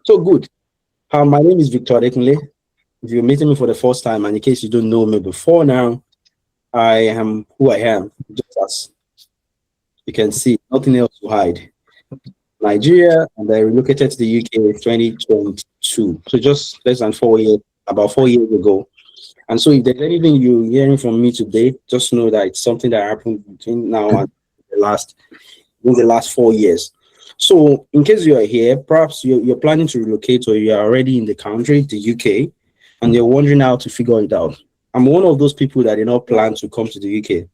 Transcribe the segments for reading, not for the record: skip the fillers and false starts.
So good. My name is Victor Adekunle. If you're meeting me for the first time, and in case you don't know me before now, I am who I am. Just as you can see, nothing else to hide. Nigeria, and I relocated to the UK in 2022. So just less than 4 years, about 4 years ago. And so if there's anything you're hearing from me today, just know that it's something that happened between now and the last in the last 4 years. So, in case you are here, perhaps you're planning to relocate or you are already in the country, the UK, and you're wondering how to figure it out. I'm one of those people that did not plan to come to the UK.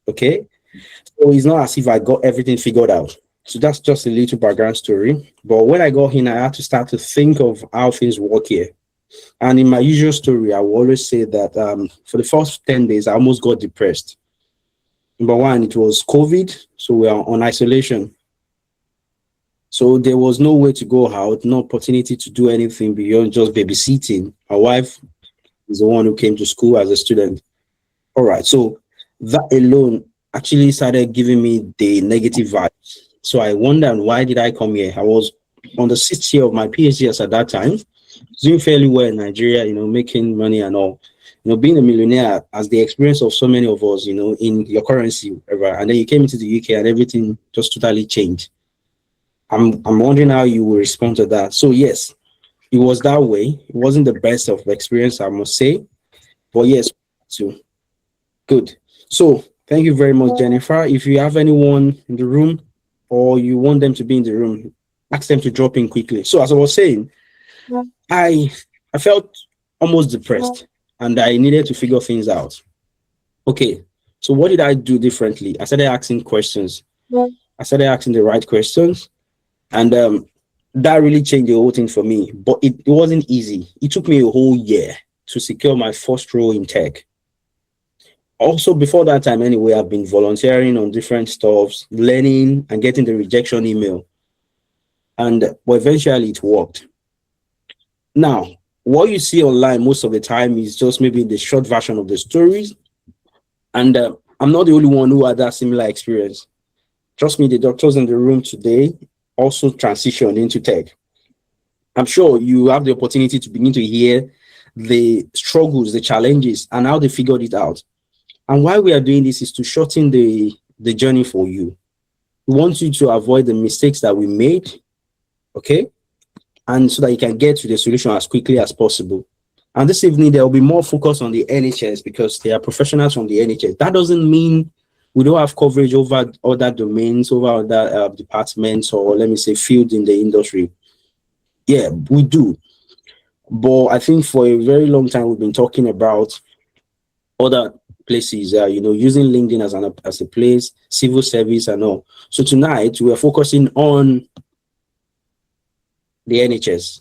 Okay. So, it's not as if I got everything figured out. So, that's just a little background story. But when I got in, I had to start to think of how things work here. And in my usual story, I will always say that for the first 10 days, I almost got depressed. Number one, it was COVID, so we are on isolation. So there was no way to go out, no opportunity to do anything beyond just babysitting. My wife is the one who came to school as a student. All right, so that alone actually started giving me the negative vibes. So I wondered, why did I come here? I was on the sixth year of my PhD at that time, doing fairly well in Nigeria, making money and all. Being a millionaire as the experience of so many of us, in your currency, whatever. And then you came into the UK and everything just totally changed. I'm wondering how you will respond to that. So yes, it was that way. It wasn't the best of experience, I must say. But yes, too. Good. So thank you very much, Jennifer. If you have anyone in the room or you want them to be in the room, ask them to drop in quickly. So as I was saying, I felt almost depressed and I needed to figure things out. Okay, so what did I do differently? I started asking questions. I started asking the right questions. And that really changed the whole thing for me. But it wasn't easy. It took me a whole year to secure my first role in tech. Also, before that time anyway, I've been volunteering on different stuffs, learning and getting the rejection email. But eventually it worked. Now, what you see online most of the time is just maybe the short version of the stories. And I'm not the only one who had that similar experience. Trust me, the doctors in the room today also transitioned into tech. I'm sure you have the opportunity to begin to hear the struggles, the challenges, and how they figured it out. And why we are doing this is to shorten the journey for you. We want you to avoid the mistakes that we made, okay? And so that you can get to the solution as quickly as possible. And this evening, there will be more focus on the NHS because they are professionals from the NHS. That doesn't mean we don't have coverage over other domains, over other departments, or let me say fields in the industry. Yeah, we do. But I think for a very long time, we've been talking about other places, using LinkedIn as a place, civil service and all. So tonight, we are focusing on the NHS.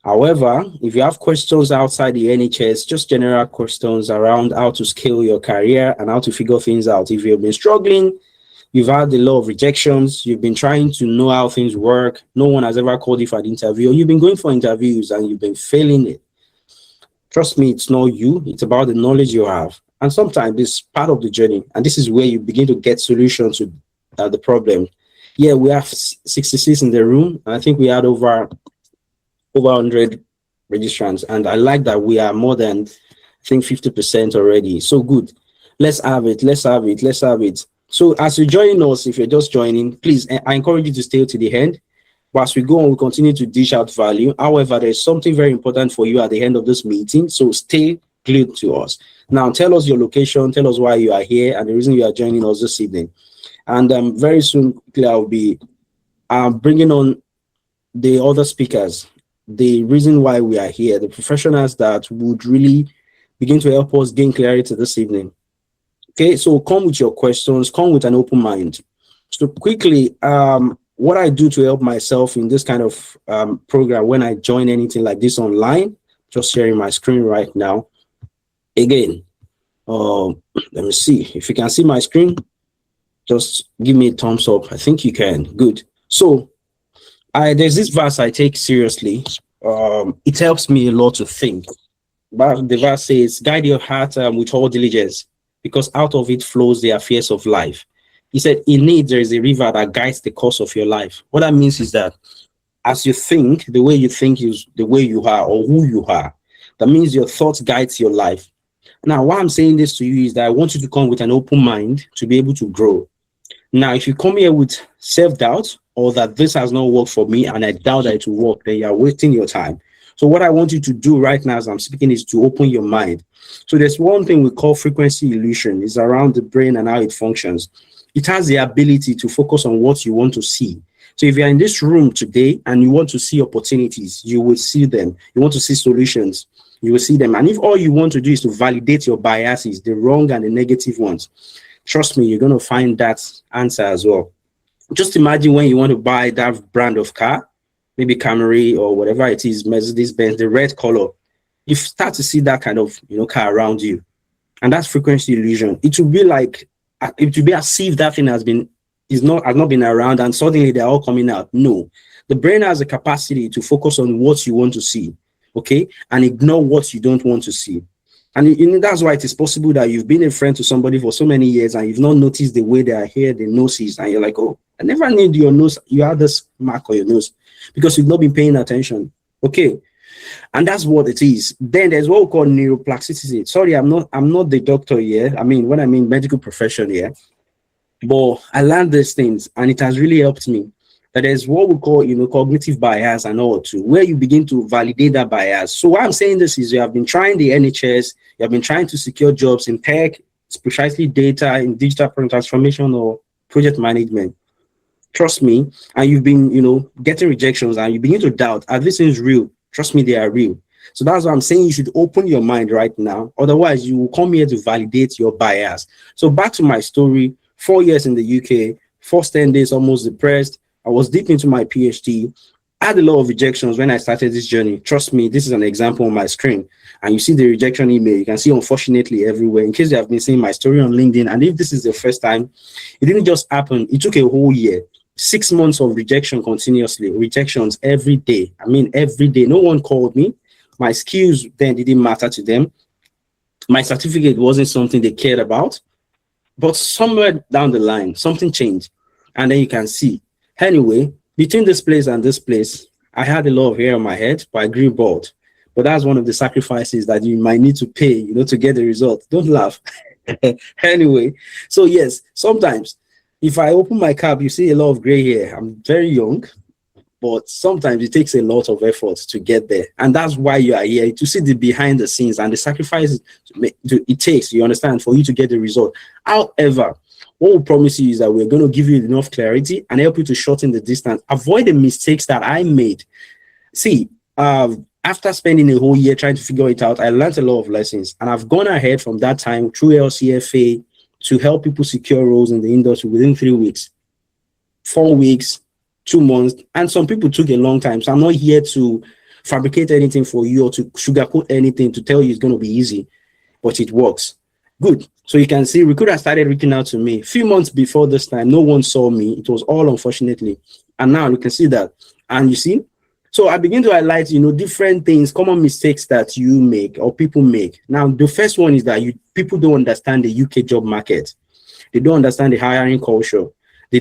However, if you have questions outside the NHS, just general questions around how to scale your career and how to figure things out. If you've been struggling, you've had a lot of rejections, you've been trying to know how things work, no one has ever called you for an interview, or you've been going for interviews and you've been failing it. Trust me, it's not you, it's about the knowledge you have. And sometimes it's part of the journey. And this is where you begin to get solutions to the problem. Yeah, we have 66 in the room. And I think we had over 100 registrants, and I like that we are more than, I think, 50% already. So good. Let's have it. So as you join us, if you're just joining, please, I encourage you to stay to the end. But as we go on, we continue to dish out value. However, there's something very important for you at the end of this meeting, so stay glued to us. Now, tell us your location, tell us why you are here, and the reason you are joining us this evening. And very soon, quickly, I'll be bringing on the other speakers, the reason why we are here, the professionals that would really begin to help us gain clarity this evening. Okay, so come with your questions, come with an open mind. So quickly, what I do to help myself in this kind of program when I join anything like this online, just sharing my screen right now. Again, let me see if you can see my screen. Just give me a thumbs up. I think you can. Good. So there's this verse I take seriously. It helps me a lot to think. But the verse says, guide your heart with all diligence, because out of it flows the affairs of life. He said, in it, there is a river that guides the course of your life. What that means is that as you think, the way you think is the way you are or who you are. That means your thoughts guides your life. Now, why I'm saying this to you is that I want you to come with an open mind to be able to grow. Now, if you come here with self-doubt or that this has not worked for me and I doubt that it will work, then you are wasting your time. So what I want you to do right now as I'm speaking is to open your mind. So there's one thing we call frequency illusion. It's around the brain and how it functions. It has the ability to focus on what you want to see. So if you're in this room today and you want to see opportunities, you will see them. You want to see solutions, you will see them. And if all you want to do is to validate your biases, the wrong and the negative ones, trust me, you're going to find that answer as well. Just imagine when you want to buy that brand of car, maybe Camry or whatever it is, Mercedes-Benz, the red color. You start to see that kind of car around you. And that's frequency illusion. It will be like, it will be as if that thing has not been around and suddenly they're all coming out. No. The brain has a capacity to focus on what you want to see, okay? And ignore what you don't want to see. And that's why it is possible that you've been a friend to somebody for so many years and you've not noticed the way they are here, the noses, and you're like, oh, I never knew your nose, you had this mark on your nose because you've not been paying attention, okay? And that's what it is. Then there's what we call neuroplasticity. Sorry, I'm not the doctor here. I mean, when I mean medical profession here, but I learned these things and it has really helped me. That there's what we call, cognitive bias and all too, where you begin to validate that bias. So why I'm saying this is you have been trying the NHS, you have been trying to secure jobs in tech, precisely data, in digital transformation or project management. Trust me, and you've been, getting rejections and you begin to doubt, are these things real? Trust me, they are real. So that's why I'm saying you should open your mind right now. Otherwise, you will come here to validate your bias. So back to my story, 4 years in the UK, first 10 days almost depressed. I was deep into my PhD. I had a lot of rejections when I started this journey. Trust me, this is an example on my screen. And you see the rejection email. You can see, unfortunately, everywhere. In case you have been seeing my story on LinkedIn, and if this is the first time, it didn't just happen. It took a whole year. 6 months of rejection continuously. Rejections every day. I mean, every day. No one called me. My skills then didn't matter to them. My certificate wasn't something they cared about. But somewhere down the line, something changed. And then you can see. Anyway, between this place and this place, I had a lot of hair on my head, but I grew bald. But that's one of the sacrifices that you might need to pay, to get the result. Don't laugh. Anyway, so yes, sometimes if I open my cap, you see a lot of gray hair. I'm very young, but sometimes it takes a lot of effort to get there. And that's why you are here, to see the behind the scenes and the sacrifices it takes, you understand, for you to get the result. However, what we promise you is that we're going to give you enough clarity and help you to shorten the distance. Avoid the mistakes that I made. See, after spending a whole year trying to figure it out, I learned a lot of lessons. And I've gone ahead from that time through LCFA to help people secure roles in the industry within 3 weeks, 4 weeks, 2 months. And some people took a long time. So I'm not here to fabricate anything for you or to sugarcoat anything to tell you it's going to be easy, but it works. Good. So you can see recruiters started reaching out to me. A few months before this time, no one saw me. It was all unfortunately. And now you can see that. And you see, so I begin to highlight, different things, common mistakes that you make or people make. Now, the first one is that people don't understand the UK job market. They don't understand the hiring culture. They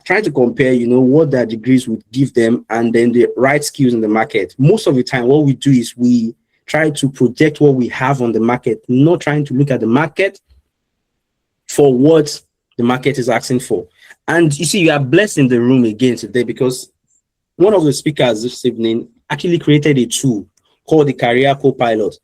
try to compare, what their degrees would give them and then the right skills in the market. Most of the time, what we do is we try to project what we have on the market, not trying to look at the market for what the market is asking for. And you see, you are blessed in the room again today because one of the speakers this evening actually created a tool called the Career Copilot.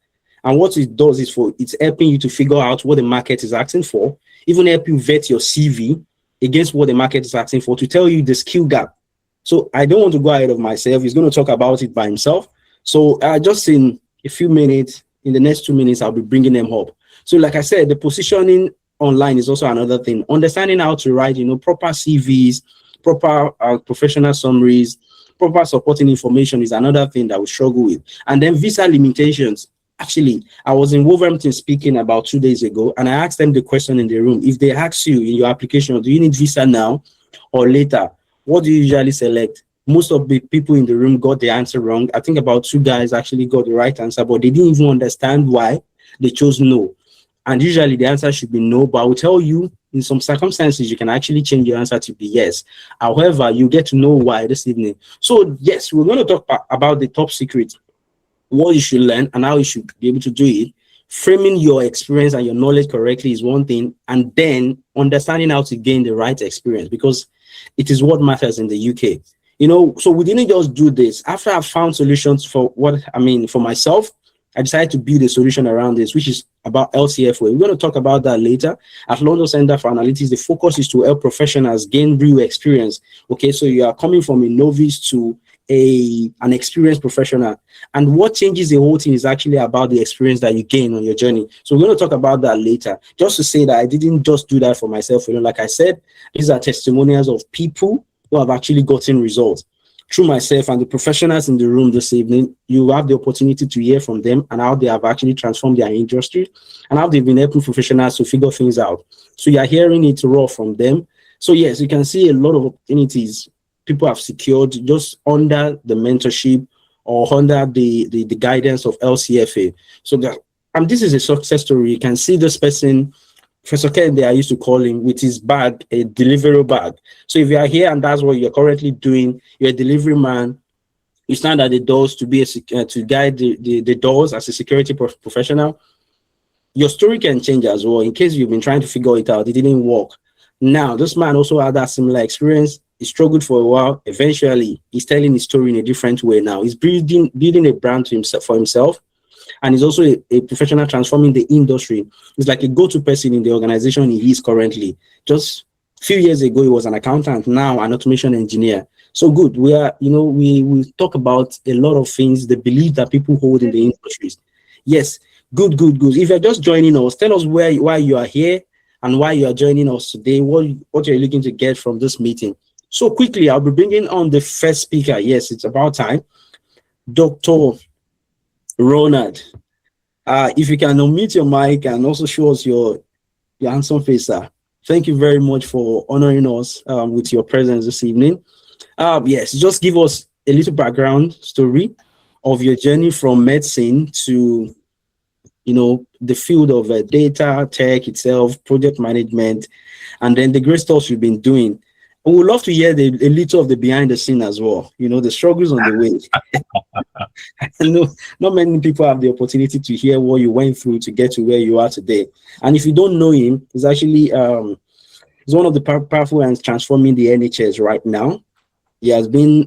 And what it does is it's helping you to figure out what the market is asking for, even help you vet your CV against what the market is asking for to tell you the skill gap. So I don't want to go ahead of myself. He's going to talk about it by himself. So just in a few minutes, in the next 2 minutes, I'll be bringing them up. So like I said, the positioning online is also another thing. Understanding how to write, proper CVs, proper professional summaries, proper supporting information is another thing that we struggle with. And then visa limitations. Actually, I was in Wolverhampton speaking about 2 days ago, and I asked them the question in the room. If they ask you in your application, do you need visa now or later? What do you usually select? Most of the people in the room got the answer wrong. I think about 2 guys actually got the right answer, but they didn't even understand why they chose no. And usually the answer should be no, but I will tell you in some circumstances, you can actually change your answer to be yes. However, you get to know why this evening. So yes, we're going to talk about the top secret, what you should learn and how you should be able to do it. Framing your experience and your knowledge correctly is one thing, and then understanding how to gain the right experience, because it is what matters in the UK. So we didn't just do this. After I found solutions for for myself, I decided to build a solution around this, which is about LCFA. We're going to talk about that later. At London Center for Analytics, the focus is to help professionals gain real experience. Okay, so you are coming from a novice to an experienced professional, and what changes the whole thing is actually about the experience that you gain on your journey. So we're going to talk about that later. Just to say that I didn't just do that for myself. Like I said, these are testimonials of people who have actually gotten results. Through myself and the professionals in the room this evening, you have the opportunity to hear from them and how they have actually transformed their industry and how they've been helping professionals to figure things out. So you are hearing it raw from them. So yes, you can see a lot of opportunities people have secured just under the mentorship or under the guidance of LCFA. So and this is a success story. You can see this person, Professor Kennedy, I used to call him, with his bag, a delivery bag. So if you are here and that's what you're currently doing, you're a delivery man, you stand at the doors to be to guide the doors as a security professional, your story can change as well. In case you've been trying to figure it out, it didn't work. Now, this man also had that similar experience. He struggled for a while. Eventually, he's telling his story in a different way now. He's building a brand for himself. And he's also a professional transforming the industry. He's like a go-to person in the organization he is currently. Just a few years ago, he was an accountant, now an automation engineer. So good. We talk about a lot of things, the belief that people hold in the industries. Yes, good. If you're just joining us, tell us why you are here and why you are joining us today, what you're looking to get from this meeting. So quickly, I'll be bringing on the first speaker. Yes, it's about time. Dr. Ronald. If you can unmute your mic and also show us your handsome face, sir. Thank you very much for honoring us with your presence this evening. Yes, just give us a little background story of your journey from medicine to, the field of data, tech itself, project management, and then the great stuff you've been doing. We would love to hear a little of the behind the scene as well, the struggles on the way. I know not many people have the opportunity to hear what you went through to get to where you are today. And if you don't know him, he's actually he's one of the powerful and transforming the NHS right now. He has been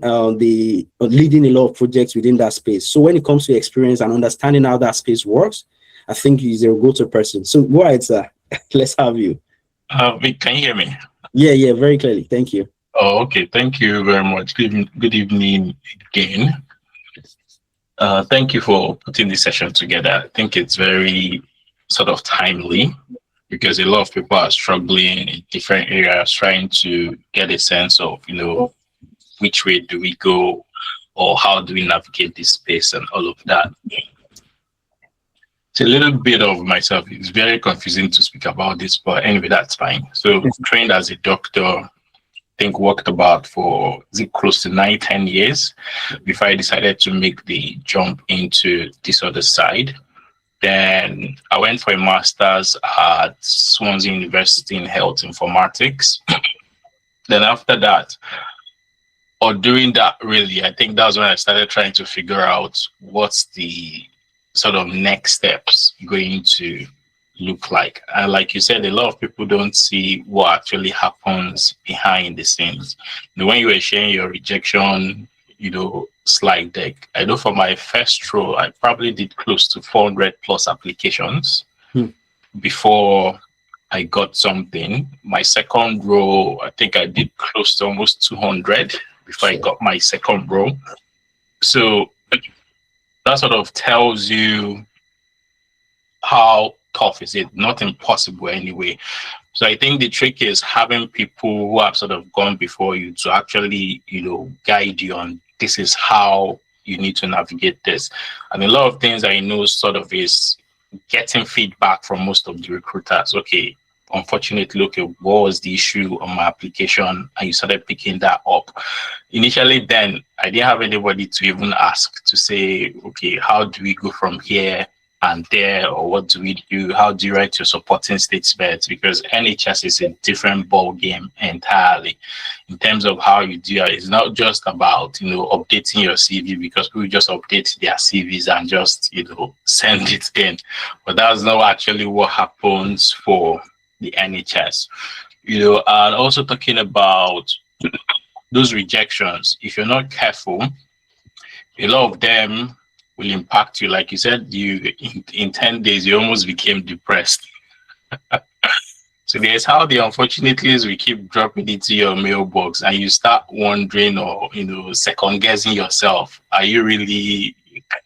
leading a lot of projects within that space. So when it comes to experience and understanding how that space works, I think he's a go-to person. So go ahead, sir. Let's have you. Can you hear me? Yeah, very clearly. Thank you. Oh, okay. Thank you very much. Good evening again. Thank you for putting this session together. I think it's very sort of timely because a lot of people are struggling in different areas trying to get a sense of, which way do we go or how do we navigate this space and all of that. It's a little bit of myself. It's very confusing to speak about this, but anyway, that's fine. So trained as a doctor, I think worked about for close to 9-10 years before I decided to make the jump into this other side. Then I went for a master's at Swansea University in Health Informatics. Then after that, or during that really, I think that's when I started trying to figure out what's the sort of next steps going to look like. And like you said, a lot of people don't see what actually happens behind the scenes. When you were sharing your rejection, slide deck, I know for my first role, I probably did close to 400 plus applications before I got something. My second role, I think I did close to almost 200 before I got my second role. So that sort of tells you how tough is it, not impossible anyway. So I think the trick is having people who have sort of gone before you to actually, guide you on this is how you need to navigate this. And a lot of things I know sort of is getting feedback from most of the recruiters. Okay, unfortunately, what was the issue on my application? And you started picking that up. Initially, then I didn't have anybody to even ask to say, okay, how do we go from here? and there, or what do we do? How do you write your supporting statements? Because NHS is a different ball game entirely in terms of how you do it. It's not just about, updating your CV, because people just update their CVs and just, send it in. But that's not actually what happens for the NHS. And also talking about those rejections, if you're not careful, a lot of them will impact you. Like you said, in 10 days, you almost became depressed. So there's how the unfortunately is we keep dropping into your mailbox and you start wondering, or, second guessing yourself. Are you really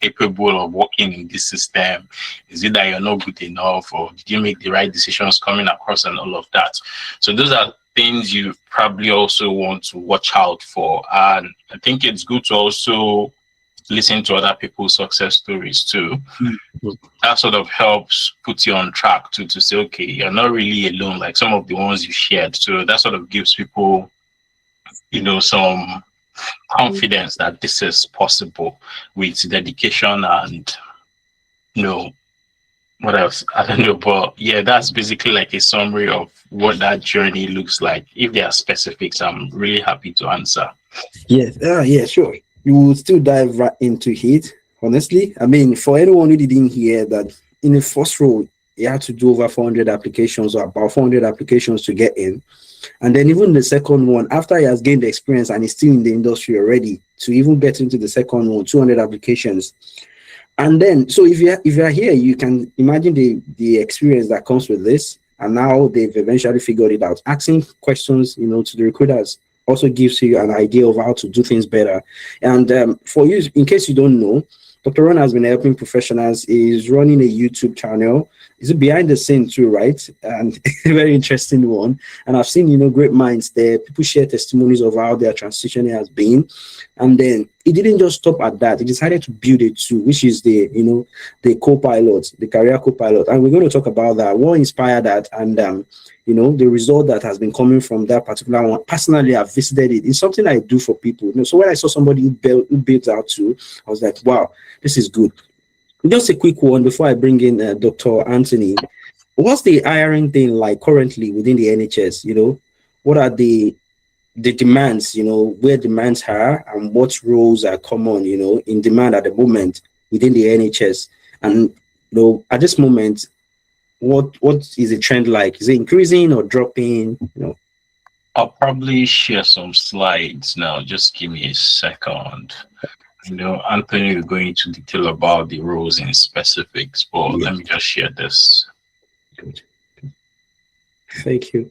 capable of working in this system? Is it that you're not good enough, or did you make the right decisions coming across and all of that? So those are things you probably also want to watch out for. And I think it's good to also listen to other people's success stories too. Mm-hmm. That sort of helps put you on track to say, okay, you're not really alone, like some of the ones you shared. So that sort of gives people, some confidence that this is possible with dedication and, what else? I don't know, but yeah, that's basically like a summary of what that journey looks like. If there are specifics, I'm really happy to answer. Yes, yeah, sure. You will still dive right into it. Honestly, I mean, for anyone who didn't hear that, in the first role, you had to do over 400 applications, or about 400 applications to get in. And then even the second one, after he has gained the experience and is still in the industry already, to even get into the second one, 200 applications. And then, so if you're here, you can imagine the experience that comes with this. And now they've eventually figured it out. Asking questions, to the recruiters also gives you an idea of how to do things better. And for you, in case you don't know, Dr. Ron has been helping professionals. He's running a YouTube channel. It's behind the scene too, right? And a very interesting one. And I've seen, great minds there. People share testimonies of how their transition has been. And then it didn't just stop at that. He decided to build it too, which is the co-pilot, the career co-pilot. And we're going to talk about that. What inspired that? And, the result that has been coming from that particular one. Personally, I've visited it. It's something I do for people. So when I saw somebody who built out too, I was like, wow, this is good. Just a quick one before I bring in Dr. Anthony. What's the hiring thing like currently within the NHS? What are the demands, where demands are, and what roles are common, in demand at the moment within the NHS? And, at this moment, what is the trend like? Is it increasing or dropping? I'll probably share some slides now. Just give me a second. Anthony will go into detail about the roles in specifics, but Let me just share this. Good. Thank you.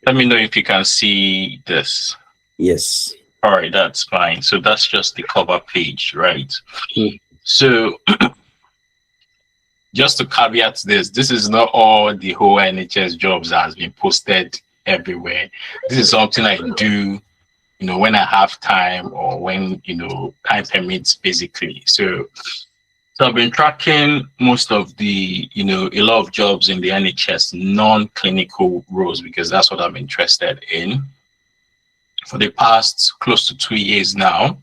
Let me know if you can see this. Yes. All right, that's fine. So that's just the cover page, right? Mm. So just to caveat this is not all the whole NHS jobs that has been posted everywhere. This is something I do, when I have time, or when, time permits, basically. So I've been tracking most of the, a lot of jobs in the NHS, non-clinical roles, because that's what I'm interested in, for the past close to 2 years now,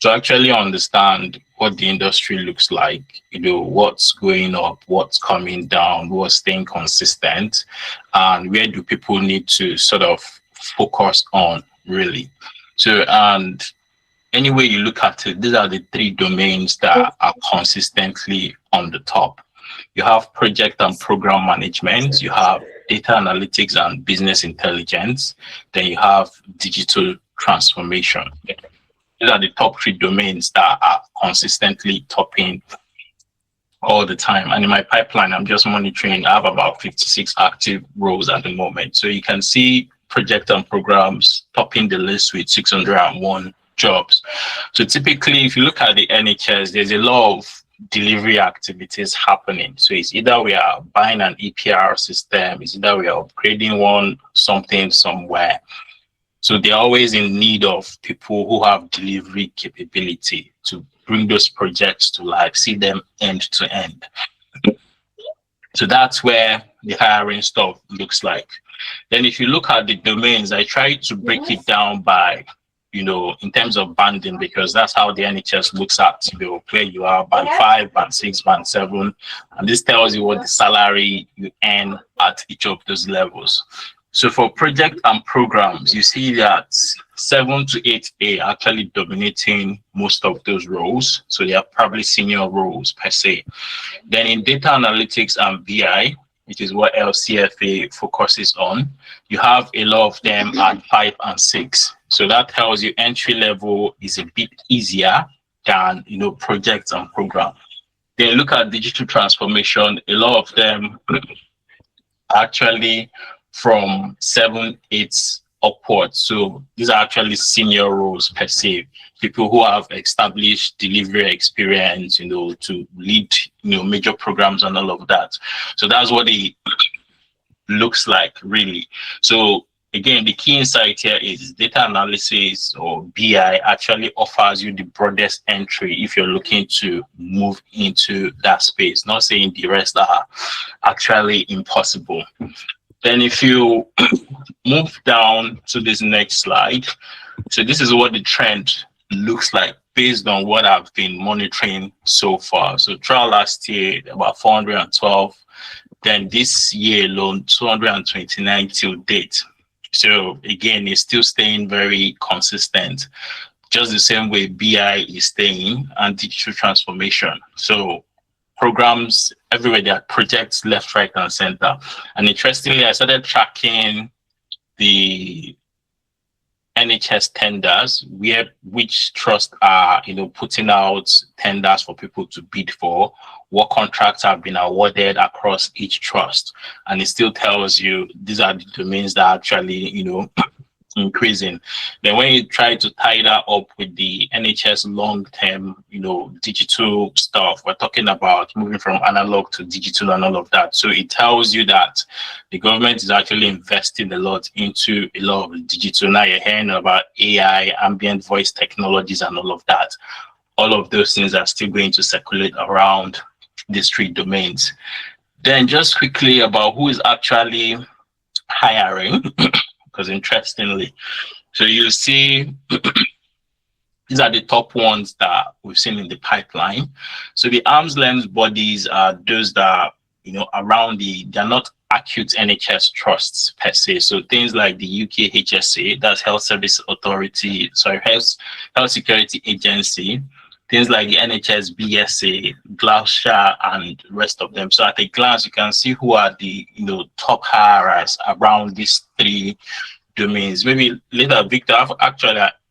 to actually understand what the industry looks like, what's going up, what's coming down, what's staying consistent, and where do people need to sort of focus on, really. So, and any way you look at it, these are the three domains that are consistently on the top. You have project and program management, you have data analytics and business intelligence, then you have digital transformation. These are the top three domains that are consistently topping all the time. And in my pipeline, I'm just monitoring. I have about 56 active roles at the moment. So you can see project and programs topping the list with 601 jobs. So typically, if you look at the NHS, there's a lot of delivery activities happening. So it's either we are buying an EPR system, it's either we are upgrading something somewhere. So they're always in need of people who have delivery capability to bring those projects to life, see them end to end. So that's where the hiring stuff looks like. Then if you look at the domains, I try to break it down by, in terms of banding, because that's how the NHS looks at, where you are, band 5, band 6, band 7. And this tells you what the salary you earn at each of those levels. So for project and programs, you see that 7 to 8A are actually dominating most of those roles. So they are probably senior roles per se. Then in data analytics and BI, which is what LCFA focuses on, you have a lot of them at 5 and 6. So that tells you entry level is a bit easier than, projects and programs. Then look at digital transformation. A lot of them actually from 7, 8 upwards. So these are actually senior roles per se, people who have established delivery experience, to lead, major programs and all of that. So that's what it looks like, really. So again, the key insight here is data analysis or BI actually offers you the broadest entry if you're looking to move into that space. Not saying the rest are actually impossible. Then if you move down to this next slide, so this is what the trend looks like based on what I've been monitoring so far. So throughout last year, about 412, then this year alone, 229 till date. So again, it's still staying very consistent, just the same way BI is staying, and digital transformation. So programs everywhere, there are projects left, right, and center. And interestingly, I started tracking the NHS tenders, which trusts are putting out tenders for people to bid for, what contracts have been awarded across each trust, and it still tells you these are the domains that are actually increasing. Then when you try to tie that up with the NHS long-term, digital stuff, we're talking about moving from analog to digital and all of that. So it tells you that the government is actually investing a lot into a lot of digital. Now you're hearing about AI, ambient voice technologies and all of that. All of those things are still going to circulate around these 3 domains. Then just quickly about who is actually hiring. Because interestingly, so you see these are the top ones that we've seen in the pipeline. So the arm's length bodies are those that around they're not acute NHS trusts per se. So things like the UK HSA, that's Health Service Authority, Health Security Agency, things like the NHS BSA, Gloucestershire, and rest of them. So at a glance, you can see who are the top hirers around these 3 domains. Maybe later, Victor,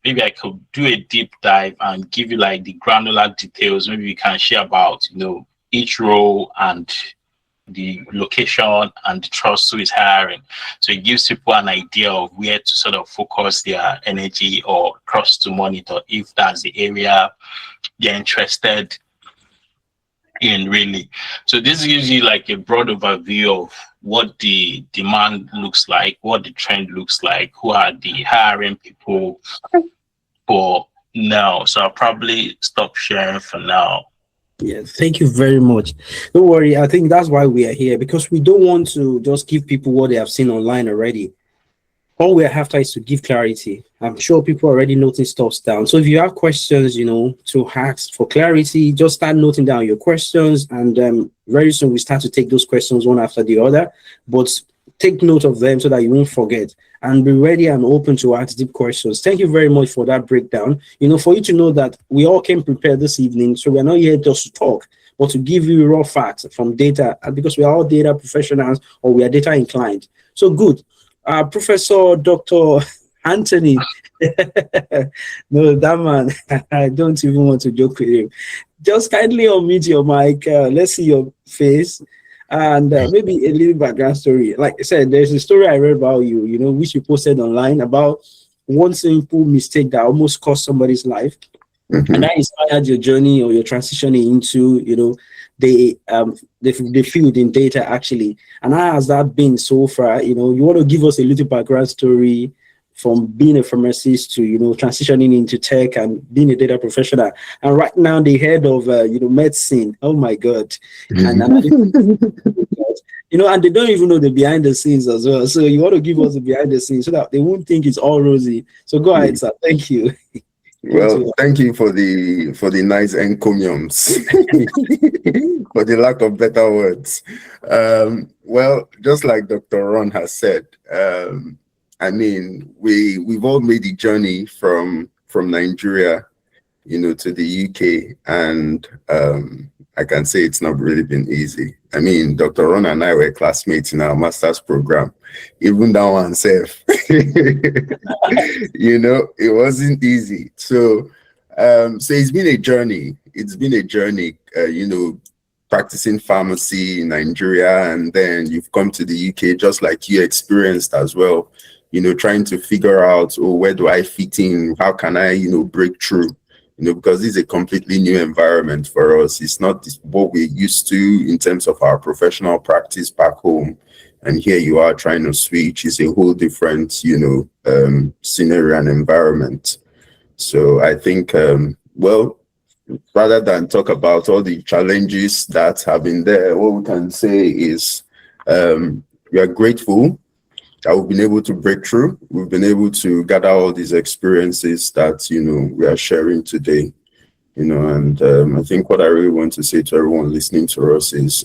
maybe I could do a deep dive and give you like the granular details. Maybe we can share about each role and the location and the trust who is hiring. So it gives people an idea of where to sort of focus their energy or trust to monitor if that's the area they're interested in, really. So this gives you like a broad overview of what the demand looks like, what the trend looks like, who are the hiring people for now. So I'll probably stop sharing for now. Yeah, thank you very much. Don't worry, I think that's why we are here, because we don't want to just give people what they have seen online already. All we're after is to give clarity. I'm sure people already noting stuff down. So if you have questions, to ask for clarity, just start noting down your questions, and very soon we start to take those questions one after the other. But take note of them so that you won't forget, and be ready and open to ask deep questions. Thank you very much for that breakdown. For you to know that we all came prepared this evening, so we're not here just to talk, but to give you raw facts from data, because we are all data professionals or we are data inclined. So good. Professor Dr. Anthony, no, that man, I don't even want to joke with him. Just kindly unmute your mic. Let's see your face, and maybe a little background story. Like I said, there's a story I read about you, which you posted online about one simple mistake that almost cost somebody's life. And that inspired your journey or your transitioning into, the field in data, actually. And how has that been so far? You want to give us a little background story from being a pharmacist to, transitioning into tech and being a data professional. And right now, the head of, medicine. Oh my God. And And they don't even know the behind the scenes as well. So you want to give us the behind the scenes so that they won't think it's all rosy. So go ahead, sir. Thank you. Well, thank you for the nice encomiums, for the lack of better words. Well, just like Dr. Ron has said, I mean, we've all made the journey from Nigeria, to the UK, and I can say it's not really been easy. I mean, Dr. Ron and I were classmates in our master's program, even that one safe. It wasn't easy. So it's been a journey. It's been a journey, practicing pharmacy in Nigeria, and then you've come to the UK just like you experienced as well, trying to figure out, where do I fit in? How can I, break through? Because this is a completely new environment for us. It's not what we're used to in terms of our professional practice back home. And here you are trying to switch. It's a whole different, scenario and environment. So I think, rather than talk about all the challenges that have been there, what we can say is we are grateful that we've been able to break through. We've been able to gather all these experiences that, we are sharing today, and I think what I really want to say to everyone listening to us is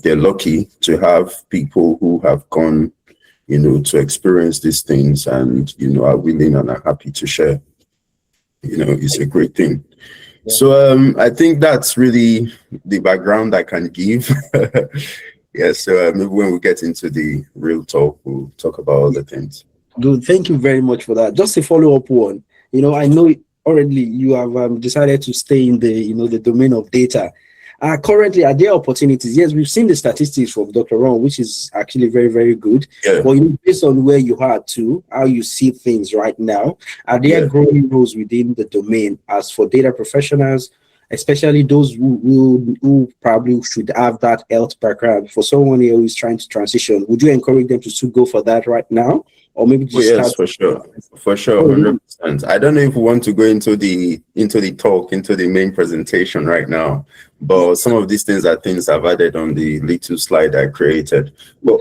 they're lucky to have people who have gone, to experience these things and, are willing and are happy to share. It's a great thing. Yeah. So I think that's really the background I can give. Yeah, so maybe when we get into the real talk, we'll talk about other things. Good. Thank you very much for that. Just a follow-up one. I know already you have decided to stay in the, the domain of data. Currently, are there opportunities? Yes, we've seen the statistics from Dr. Ron, which is actually very, very good. Yeah. But based on where you are to, how you see things right now, are there growing roles within the domain as for data professionals, especially those who probably should have that health background? For someone who is trying to transition, would you encourage them to still go for that right now? Or maybe just yes, for sure, 100%. I don't know if we want to go into the main presentation right now, but some of these things are things I've added on the little slide I created. But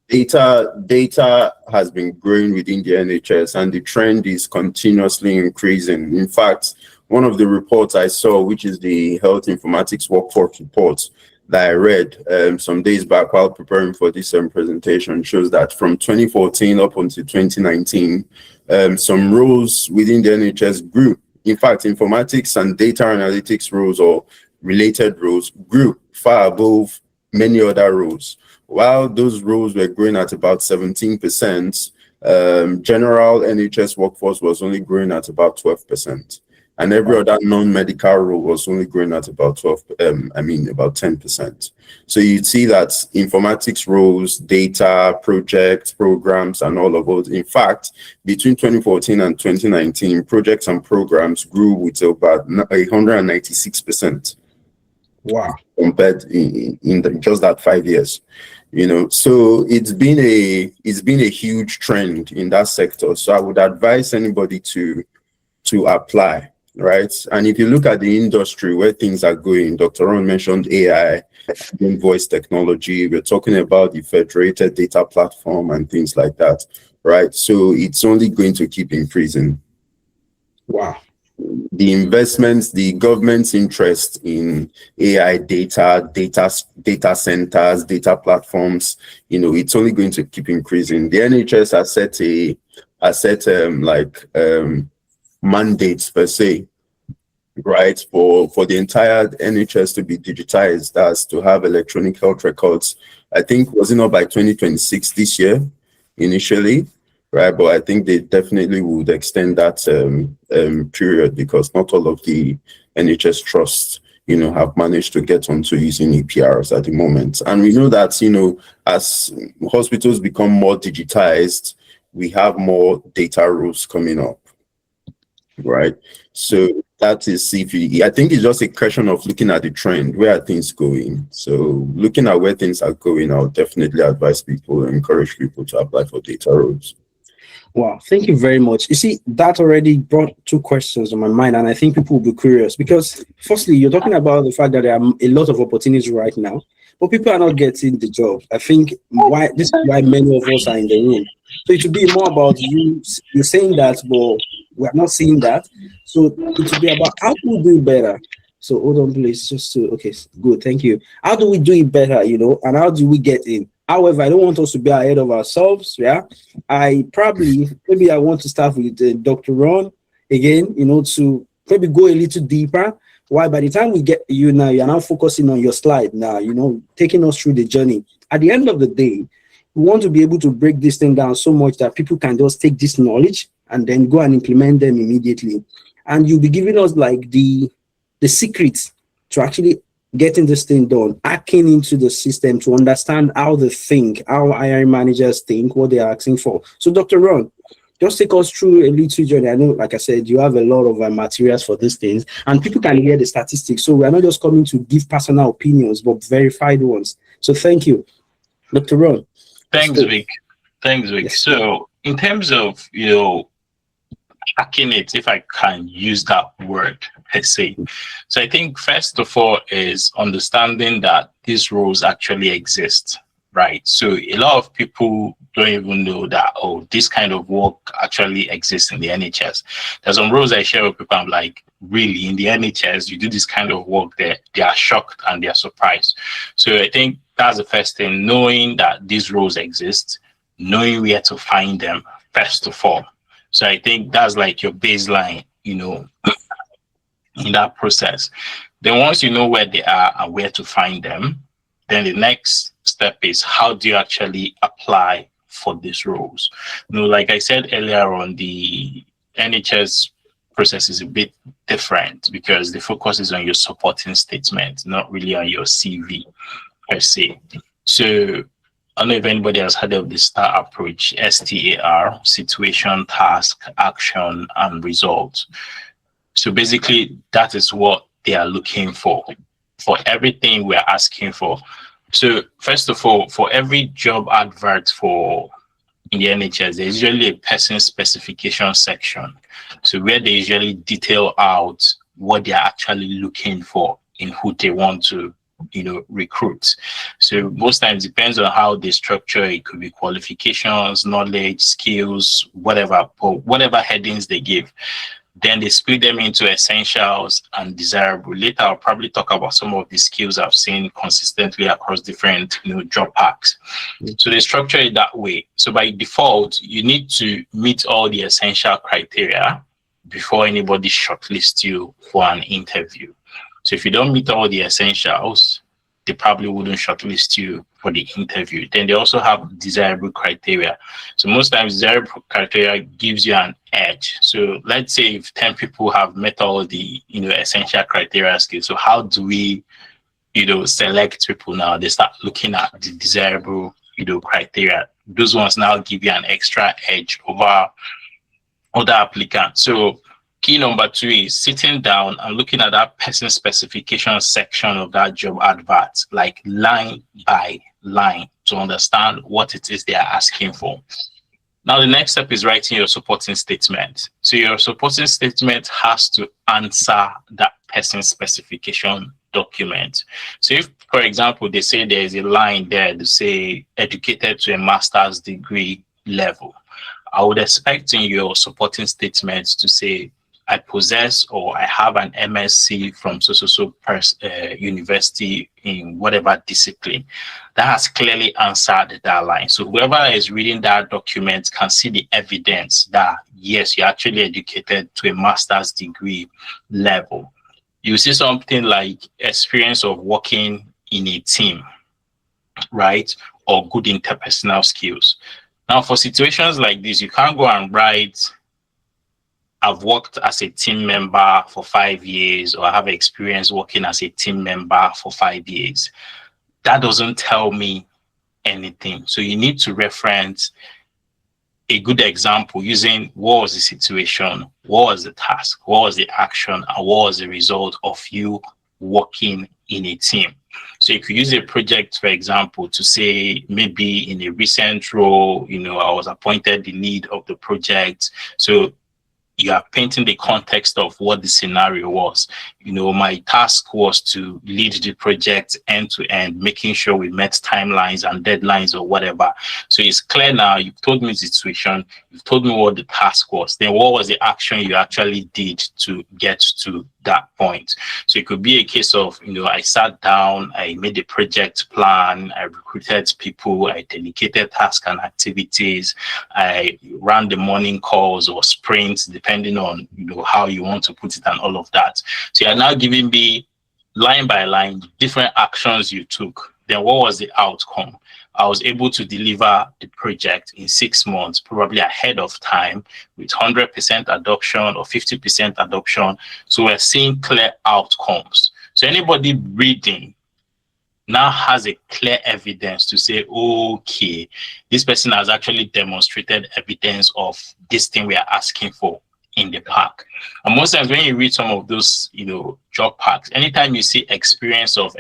data has been growing within the NHS, and the trend is continuously increasing. In fact, one of the reports I saw, which is the Health Informatics Workforce Report that I read some days back while preparing for this presentation, shows that from 2014 up until 2019, some roles within the NHS grew. In fact, informatics and data analytics roles or related roles grew far above many other roles. While those roles were growing at about 17%, general NHS workforce was only growing at about 12%. And every other non-medical role was only growing at about 10%. So you'd see that informatics roles, data, projects, programs, and all of those. In fact, between 2014 and 2019, projects and programs grew with about 196%. Wow! Compared in just that 5 years. So it's been a huge trend in that sector. So I would advise anybody to apply. Right. And if you look at the industry where things are going, Dr. Ron mentioned AI, voice technology. We're talking about the federated data platform and things like that. Right. So it's only going to keep increasing. Wow. The investments, the government's interest in AI data centers, data platforms, it's only going to keep increasing. The NHS has set mandates per se, right, for the entire NHS to be digitized, as to have electronic health records. I think, was it not by 2026 this year initially, right? But I think they definitely would extend that period, because not all of the NHS trusts have managed to get onto using EPRs at the moment. And we know that as hospitals become more digitized, we have more data rules coming up. Right. So that is, I think it's just a question of looking at the trend. Where are things going? So looking at where things are going, I'll definitely advise people and encourage people to apply for data roles. Wow, thank you very much. You see, that already brought two questions on my mind, and I think people will be curious because, firstly, you're talking about the fact that there are a lot of opportunities right now, but people are not getting the job. I think why this is why many of us are in the room. So it should be more about you're saying that, but we're not seeing that. So it should be about how do we do it better. So hold on, please. Just to okay, good, thank you. How do we do it better, and how do we get in? However, I don't want us to be ahead of ourselves. Yeah, maybe I want to start with Dr. Ron again, to maybe go a little deeper. Why? By the time we get you now, you're now focusing on your slide now, taking us through the journey. At the end of the day, we want to be able to break this thing down so much that people can just take this knowledge and then go and implement them immediately. And you'll be giving us like the secrets to actually getting this thing done, hacking into the system to understand how they think, how hiring managers think, what they're asking for. So Dr. Ron, just take us through a little journey. I know, like I said, you have a lot of materials for these things, and people can hear the statistics. So we're not just coming to give personal opinions, but verified ones. So thank you, Dr. Ron. Thanks, Vic. Yes. So in terms of, hacking it, if I can use that word per se. So I think first of all is understanding that these roles actually exist. Right. So a lot of people don't even know that, this kind of work actually exists in the NHS. There's some roles I share with people. I'm like, really, in the NHS, you do this kind of work there. They are shocked and they are surprised. So I think that's the first thing, knowing that these roles exist, knowing where to find them, first of all. So I think that's like your baseline, in that process. Then once you know where they are and where to find them, then the next step is how do you actually apply for these roles? Like I said earlier on, the NHS process is a bit different because the focus is on your supporting statement, not really on your CV per se. So I don't know if anybody has heard of the STAR approach, STAR, situation, task, action, and result. So basically, that is what they are looking for everything we're asking for. So first of all, for every job advert in the NHS, there's usually a person specification section. So where they usually detail out what they're actually looking for in who they want to, recruit. So most times it depends on how they structure it. It could be qualifications, knowledge, skills, whatever headings they give. Then they split them into essentials and desirable. Later, I'll probably talk about some of the skills I've seen consistently across different, job packs. So they structure it that way. So by default, you need to meet all the essential criteria before anybody shortlists you for an interview. So if you don't meet all the essentials, they probably wouldn't shortlist you for the interview. Then they also have desirable criteria. So most times desirable criteria gives you an edge. So let's say if 10 people have met all the essential criteria skills. So how do we select people now? They start looking at the desirable criteria. Those ones now give you an extra edge over other applicants. So key number 2 is sitting down and looking at that person specification section of that job advert, like line by line, to understand what it is they are asking for. Now, the next step is writing your supporting statement. So your supporting statement has to answer that person specification document. So if, for example, they say there's a line there to say educated to a master's degree level, I would expect in your supporting statements to say, I possess or I have an MSc from so university in whatever discipline. That has clearly answered that line. So whoever is reading that document can see the evidence that, yes, you're actually educated to a master's degree level. You see something like experience of working in a team, right? Or good interpersonal skills. Now, for situations like this, you can't go and write, I've worked as a team member for 5 years, or I have experience working as a team member for 5 years. That doesn't tell me anything. So you need to reference a good example using what was the situation, what was the task, what was the action, and what was the result of you working in a team. So you could use a project, for example, to say maybe in a recent role, I was appointed the lead of the project. So you are painting the context of what the scenario was. My task was to lead the project end to end, making sure we met timelines and deadlines or whatever. So it's clear now. You've told me the situation. You've told me what the task was. Then what was the action you actually did to get to that point? So it could be a case of, I sat down, I made a project plan, I recruited people, I dedicated tasks and activities, I ran the morning calls or sprints, depending on, how you want to put it and all of that. So you're now giving me line by line different actions you took. Then what was the outcome? I was able to deliver the project in 6 months, probably ahead of time, with 100% adoption or 50% adoption. So we're seeing clear outcomes. So anybody reading now has a clear evidence to say, okay, this person has actually demonstrated evidence of this thing we are asking for in the pack. And most times when you read some of those, job packs, anytime you see experience of,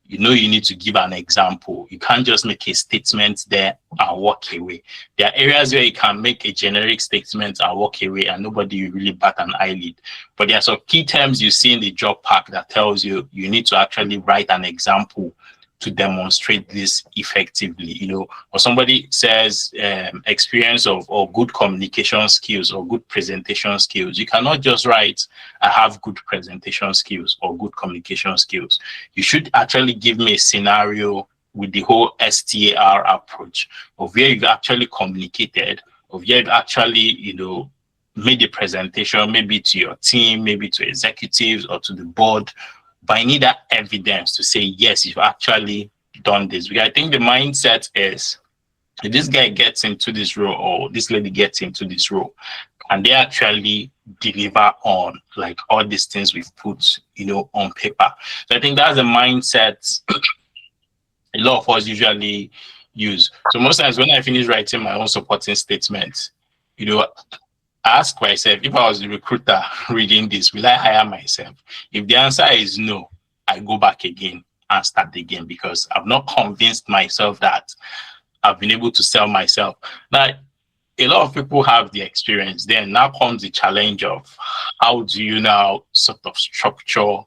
you need to give an example. You can't just make a statement there and walk away. There are areas where you can make a generic statement and walk away and nobody will really bat an eyelid. But there are some key terms you see in the job pack that tells you you need to actually write an example to demonstrate this effectively, or somebody says experience of or good communication skills or good presentation skills. You cannot just write, I have good presentation skills or good communication skills. You should actually give me a scenario with the whole STAR approach of where you've actually communicated, of where you've actually, made a presentation, maybe to your team, maybe to executives or to the board. But I need that evidence to say, yes, you've actually done this. Because I think the mindset is, if this guy gets into this role or this lady gets into this role, and they actually deliver on like all these things we've put, on paper. So I think that's the mindset a lot of us usually use. So most times when I finish writing my own supporting statement, I ask myself, if I was the recruiter reading this, will I hire myself? If the answer is no, I go back again and start again because I've not convinced myself that I've been able to sell myself. Now, a lot of people have the experience. Then now comes the challenge of how do you now sort of structure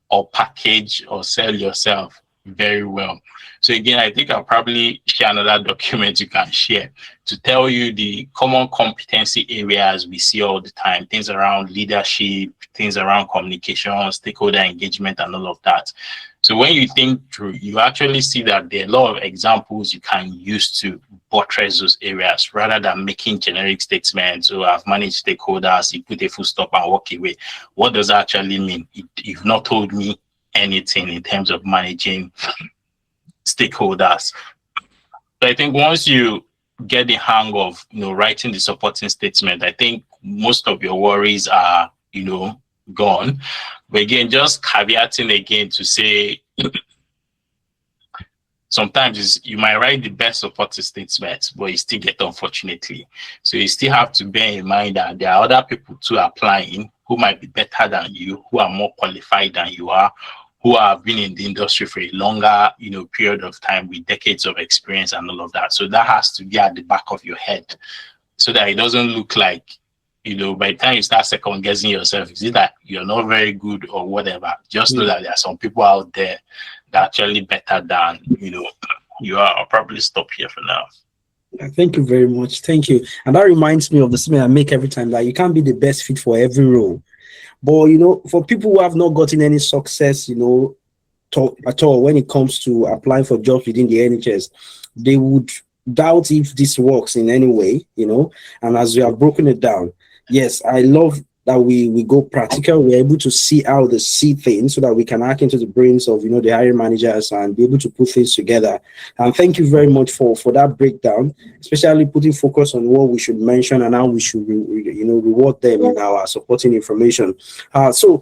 or package or sell yourself very well. So again, I think I'll probably share another document you can share to tell you the common competency areas we see all the time, things around leadership, things around communication, stakeholder engagement, and all of that. So when you think through, you actually see that there are a lot of examples you can use to buttress those areas rather than making generic statements. So I've managed stakeholders, you put a full stop and walk away. What does that actually mean? You've not told me anything in terms of managing stakeholders. So I think once you get the hang of writing the supporting statement, I think most of your worries are gone. But again, just caveating again to say sometimes you might write the best supporting statement, but you still get unfortunately. So you still have to bear in mind that there are other people too applying who might be better than you, who are more qualified than you are, who have been in the industry for a longer, period of time with decades of experience and all of that. So that has to be at the back of your head so that it doesn't look like, by the time you start second guessing yourself, is it that you're not very good or whatever? Just know that there are some people out there that are actually better than, you are. I'll probably stop here for now. Thank you very much. Thank you. And that reminds me of the statement I make every time that you can't be the best fit for every role. But, for people who have not gotten any success, at all when it comes to applying for jobs within the NHS, they would doubt if this works in any way, and as we have broken it down, yes, I love that we go practical. We're able to see how they see things so that we can hack into the brains of, the hiring managers and be able to put things together. And thank you very much for that breakdown, especially putting focus on what we should mention and how we should, reward them in our supporting information. So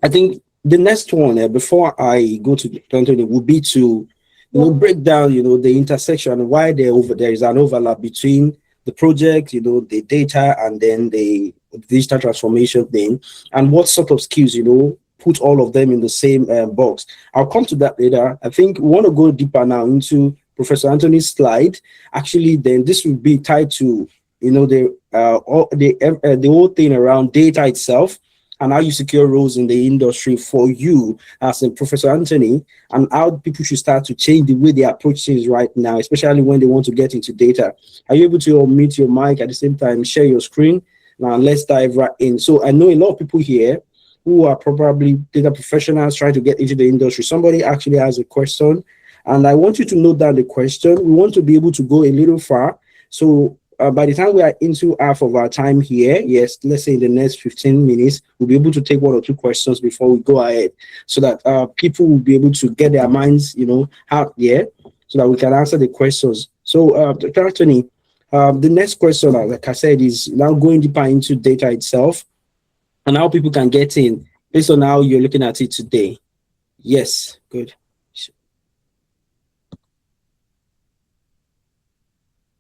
I think the next one, before I go to Anthony, would be to, break down, the intersection, why there is an overlap between the project, the data, and then the digital transformation thing, and what sort of skills, put all of them in the same box. I'll come to that later. I think we want to go deeper now into Professor Anthony's slide. Actually, then this will be tied to, the the whole thing around data itself and how you secure roles in the industry for you as a Professor Anthony, and how people should start to change the way they approach things right now, especially when they want to get into data. Are you able to unmute your mic at the same time, share your screen? Now let's dive right in. So I know a lot of people here who are probably data professionals trying to get into the industry. Somebody actually has a question, and I want you to note down the question. We want to be able to go a little far. So by the time we are into half of our time here, yes, let's say in the next 15 minutes, we'll be able to take one or two questions before we go ahead, so that people will be able to get their minds, out there, so that we can answer the questions. So, Dr. Anthony, the next question, like I said, is now going deeper into data itself and how people can get in based on how you're looking at it today. Yes, good.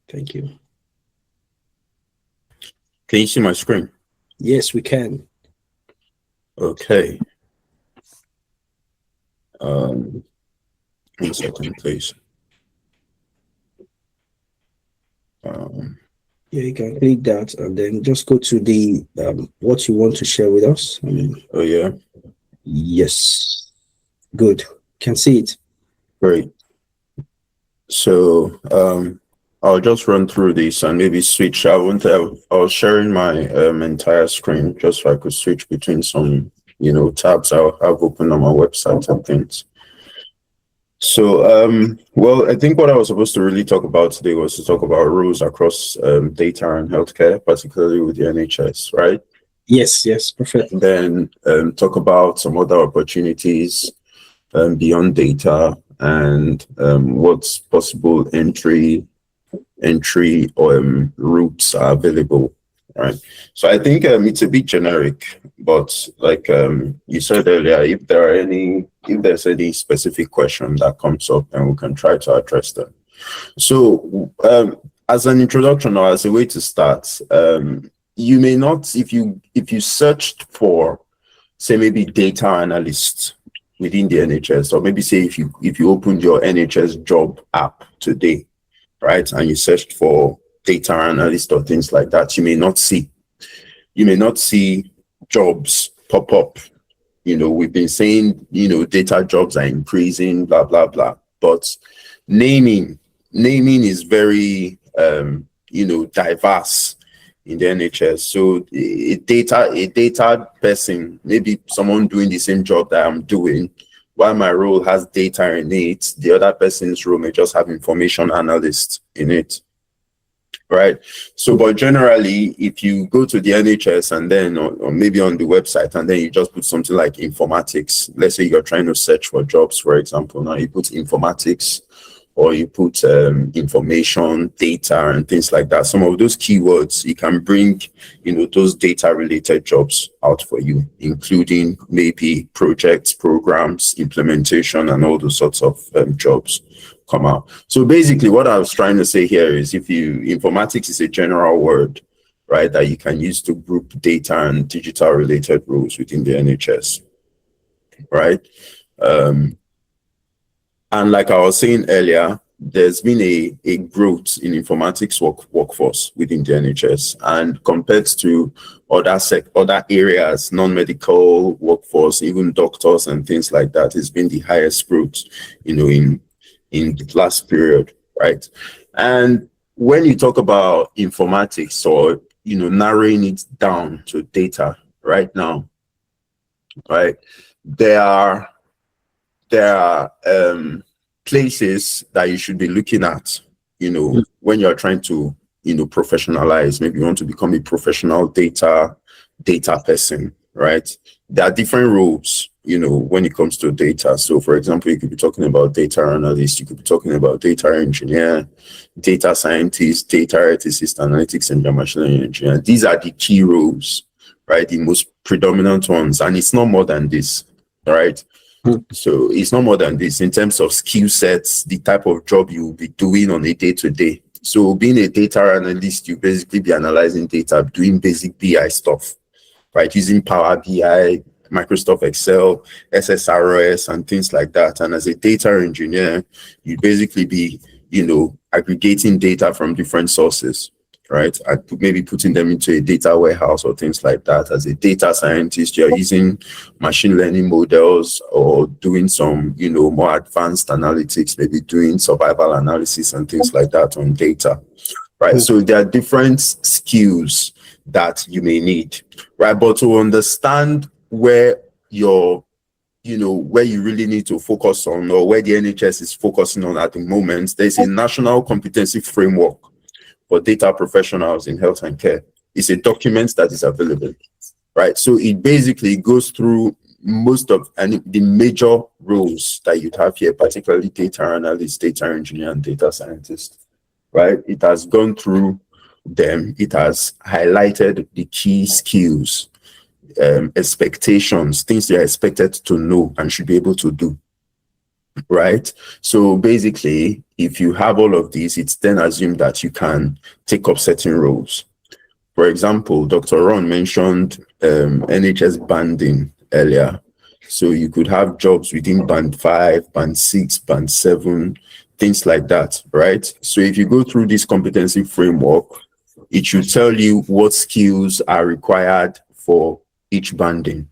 Thank you. Can you see my screen? Yes, we can. Okay. 1 second, please. Yeah, you can click that and then just go to the what you want to share with us. Oh yeah. Yes. Good. Can see it. Great. So I'll just run through this and maybe switch. I was sharing my entire screen just so I could switch between some tabs I'll have open on my website and things. So well, I think what I was supposed to really talk about today was to talk about roles across data and healthcare, particularly with the NHS, right? Yes, perfect. And then talk about some other opportunities beyond data and what's possible entry or routes are available, right? So I think it's a bit generic, but like you said earlier, if there's any specific question that comes up, then we can try to address them. So as an introduction or as a way to start, you may not, if you searched for, say, maybe data analyst within the NHS, or maybe say if you opened your NHS job app today, right, and you searched for data analyst or things like that, you may not see jobs pop up. We've been saying data jobs are increasing, blah blah blah, but naming is very diverse in the NHS. So a data person, maybe someone doing the same job that I'm doing, while my role has data in it, the other person's role may just have information analyst in it, right? So, but generally, if you go to the NHS and then, or maybe on the website, and then you just put something like informatics, let's say you're trying to search for jobs, for example, now you put informatics, or you put information, data, and things like that. Some of those keywords, you can bring, those data-related jobs out for you, including maybe projects, programs, implementation, and all those sorts of jobs come out. So basically, what I was trying to say here is, informatics is a general word, right, that you can use to group data and digital-related roles within the NHS, right? And like I was saying earlier, there's been a growth in informatics workforce within the NHS, and compared to other areas, non-medical workforce, even doctors and things like that, it's been the highest growth, in the last period, right? And when you talk about informatics, or narrowing it down to data right now, right, there are places that you should be looking at, when you're trying to, professionalize. Maybe you want to become a professional data person, right? There are different roles, when it comes to data. So, for example, you could be talking about data analyst, you could be talking about data engineer, data scientist, data ethicist, analytics and machine learning engineer. These are the key roles, right? The most predominant ones, and it's not more than this, right? So it's not more than this in terms of skill sets, the type of job you will be doing on a day-to-day. So being a data analyst, you basically be analyzing data, doing basic BI stuff, right? Using Power BI, Microsoft Excel, SSRS, and things like that. And as a data engineer, you basically be, aggregating data from different sources, right? Maybe putting them into a data warehouse or things like that. As a data scientist, you're using machine learning models or doing some, more advanced analytics, maybe doing survival analysis and things like that on data, right? So there are different skills that you may need, right? But to understand where where you really need to focus on, or where the NHS is focusing on at the moment, there's a national competency framework for data professionals in health and care. It's a document that is available, right? So it basically goes through most of the major roles that you'd have here, particularly data analyst, data engineer, and data scientist, right? It has gone through them. It has highlighted the key skills, expectations, things you're expected to know and should be able to do, right? So basically, if you have all of these, it's then assumed that you can take up certain roles. For example, Dr. Ron mentioned NHS banding earlier. So you could have jobs within band 5, band 6, band 7, things like that, right? So if you go through this competency framework, it should tell you what skills are required for each banding.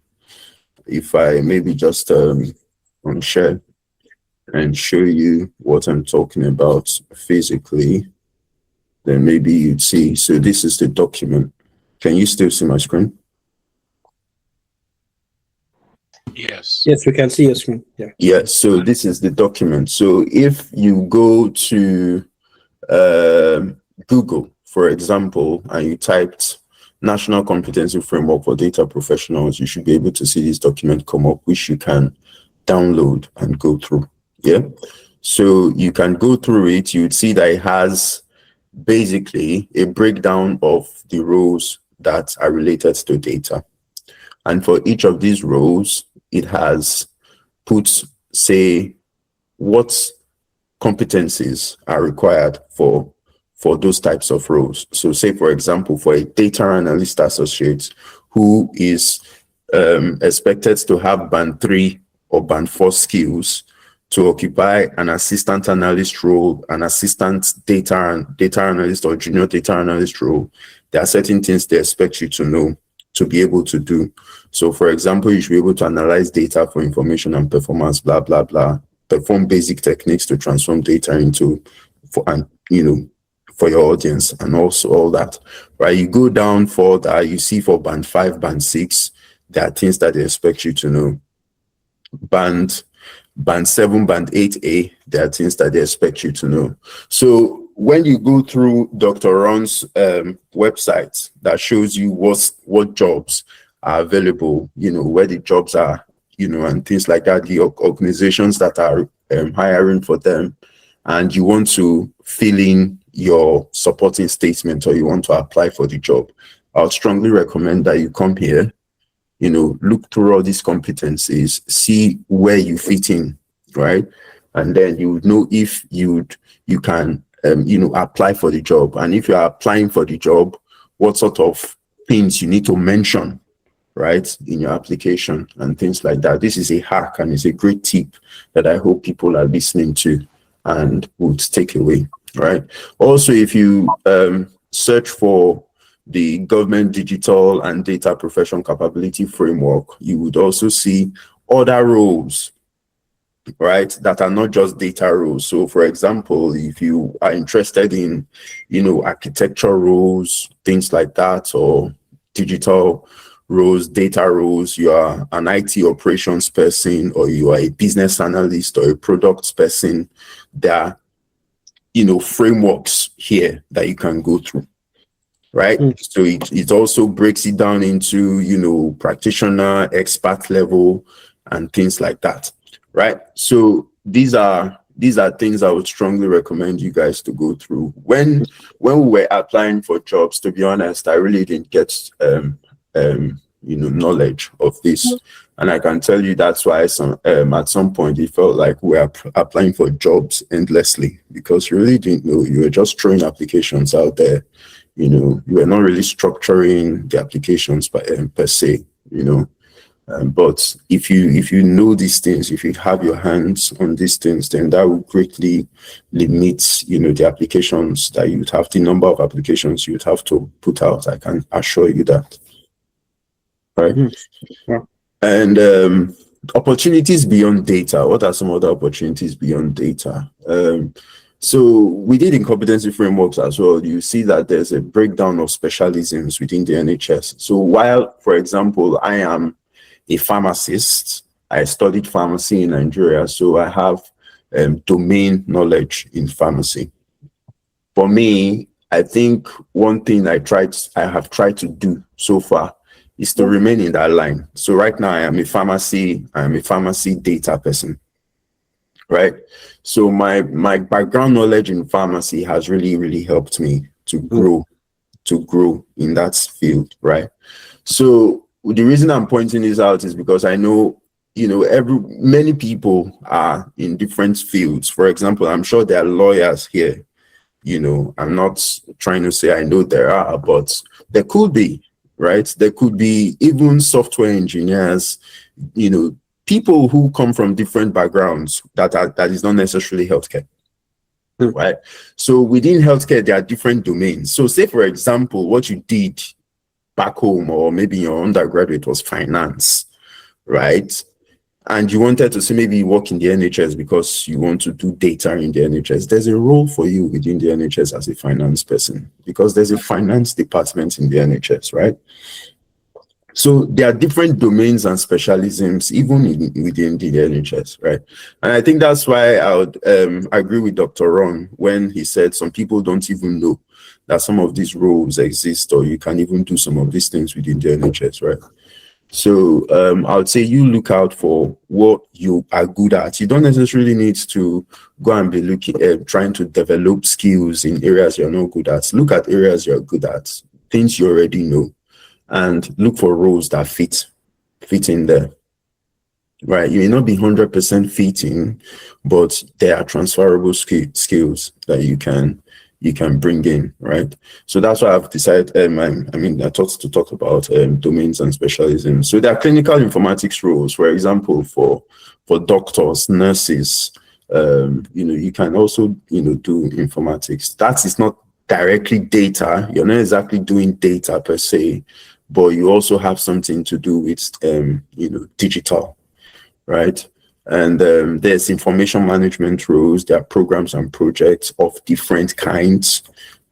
If I maybe just share and show you what I'm talking about physically, then maybe you'd see. So this is the document. Can you still see my screen? Yes. Yes, we can see your screen. Yeah. Yeah, so this is the document. So if you go to Google, for example, and you typed National Competency Framework for Data Professionals, you should be able to see this document come up, which you can download and go through. Yeah, so you can go through it. You'd see that it has basically a breakdown of the roles that are related to data. And for each of these roles, it has put, say, what competencies are required for those types of roles. So say, for example, for a data analyst associate who is expected to have band 3 or band 4 skills to occupy an assistant analyst role, an assistant data analyst or junior data analyst role, there are certain things they expect you to know to be able to do. So for example, you should be able to analyze data for information and performance, blah, blah, blah, perform basic techniques to transform data into, for your audience, and also all that, right? You go down for that, you see for band 5, band 6, there are things that they expect you to know. Band 7, band 8A, there are things that they expect you to know. So when you go through Dr. Ron's website that shows you what jobs are available, where the jobs are, and things like that, the organizations that are hiring for them, and you want to fill in your supporting statement or you want to apply for the job, I would strongly recommend that you come here, look through all these competencies, see where you fit in, right? And then you would know if you can, apply for the job. And if you are applying for the job, what sort of things you need to mention, right, in your application and things like that. This is a hack and it's a great tip that I hope people are listening to and would take away, right? Also, if you search for the Government Digital and Data Profession Capability Framework, you would also see other roles, right, that are not just data roles. So for example, if you are interested in, architecture roles, things like that, or digital roles, data roles, you are an IT operations person, or you are a business analyst or a product person, there are, frameworks here that you can go through, right? So it also breaks it down into, practitioner, expert level, and things like that, right? So these are things I would strongly recommend you guys to go through. When we were applying for jobs, to be honest, I really didn't get knowledge of this, and I can tell you that's why at some point it felt like we were applying for jobs endlessly, because you really didn't know. You were just throwing applications out there. You were not really structuring the applications per se. But if you know these things, if you have your hands on these things, then that will greatly limit, the applications that you'd have, the number of applications you'd have to put out. I can assure you that. Right. Yeah. And opportunities beyond data. What are some other opportunities beyond data? So we did in competency frameworks as well. You see that there's a breakdown of specialisms within the NHS. So while, for example, I am a pharmacist, I studied pharmacy in Nigeria, so I have domain knowledge in pharmacy. For me, I think one thing I have tried to do so far is to remain in that line. So right now I am a pharmacy data person, right? So my background knowledge in pharmacy has really, really helped me to grow in that field, right? So the reason I'm pointing this out is because I know, many people are in different fields. For example, I'm sure there are lawyers here. I'm not trying to say I know there are, but there could be, right? There could be even software engineers, people who come from different backgrounds that is not necessarily healthcare, right? So within healthcare, there are different domains. So say, for example, what you did back home or maybe your undergraduate was finance, right? And you wanted to say maybe you work in the NHS because you want to do data in the NHS. There's a role for you within the NHS as a finance person because there's a finance department in the NHS, right? So there are different domains and specialisms even within the NHS, right? And I think that's why I would agree with Dr. Ron when he said some people don't even know that some of these roles exist or you can even do some of these things within the NHS, right? So I would say you look out for what you are good at. You don't necessarily need to go and be looking at trying to develop skills in areas you're not good at. Look at areas you're good at, things you already know, and look for roles that fit in there. Right, you may not be 100% fitting, but there are transferable skills that you can bring in, right? So that's why I've decided, I thought to talk about domains and specialisms. So there are clinical informatics roles, for example, for doctors, nurses, you can also, do informatics. That is not directly data. You're not exactly doing data per se, but you also have something to do with, digital, right? And there's information management roles. There are programs and projects of different kinds,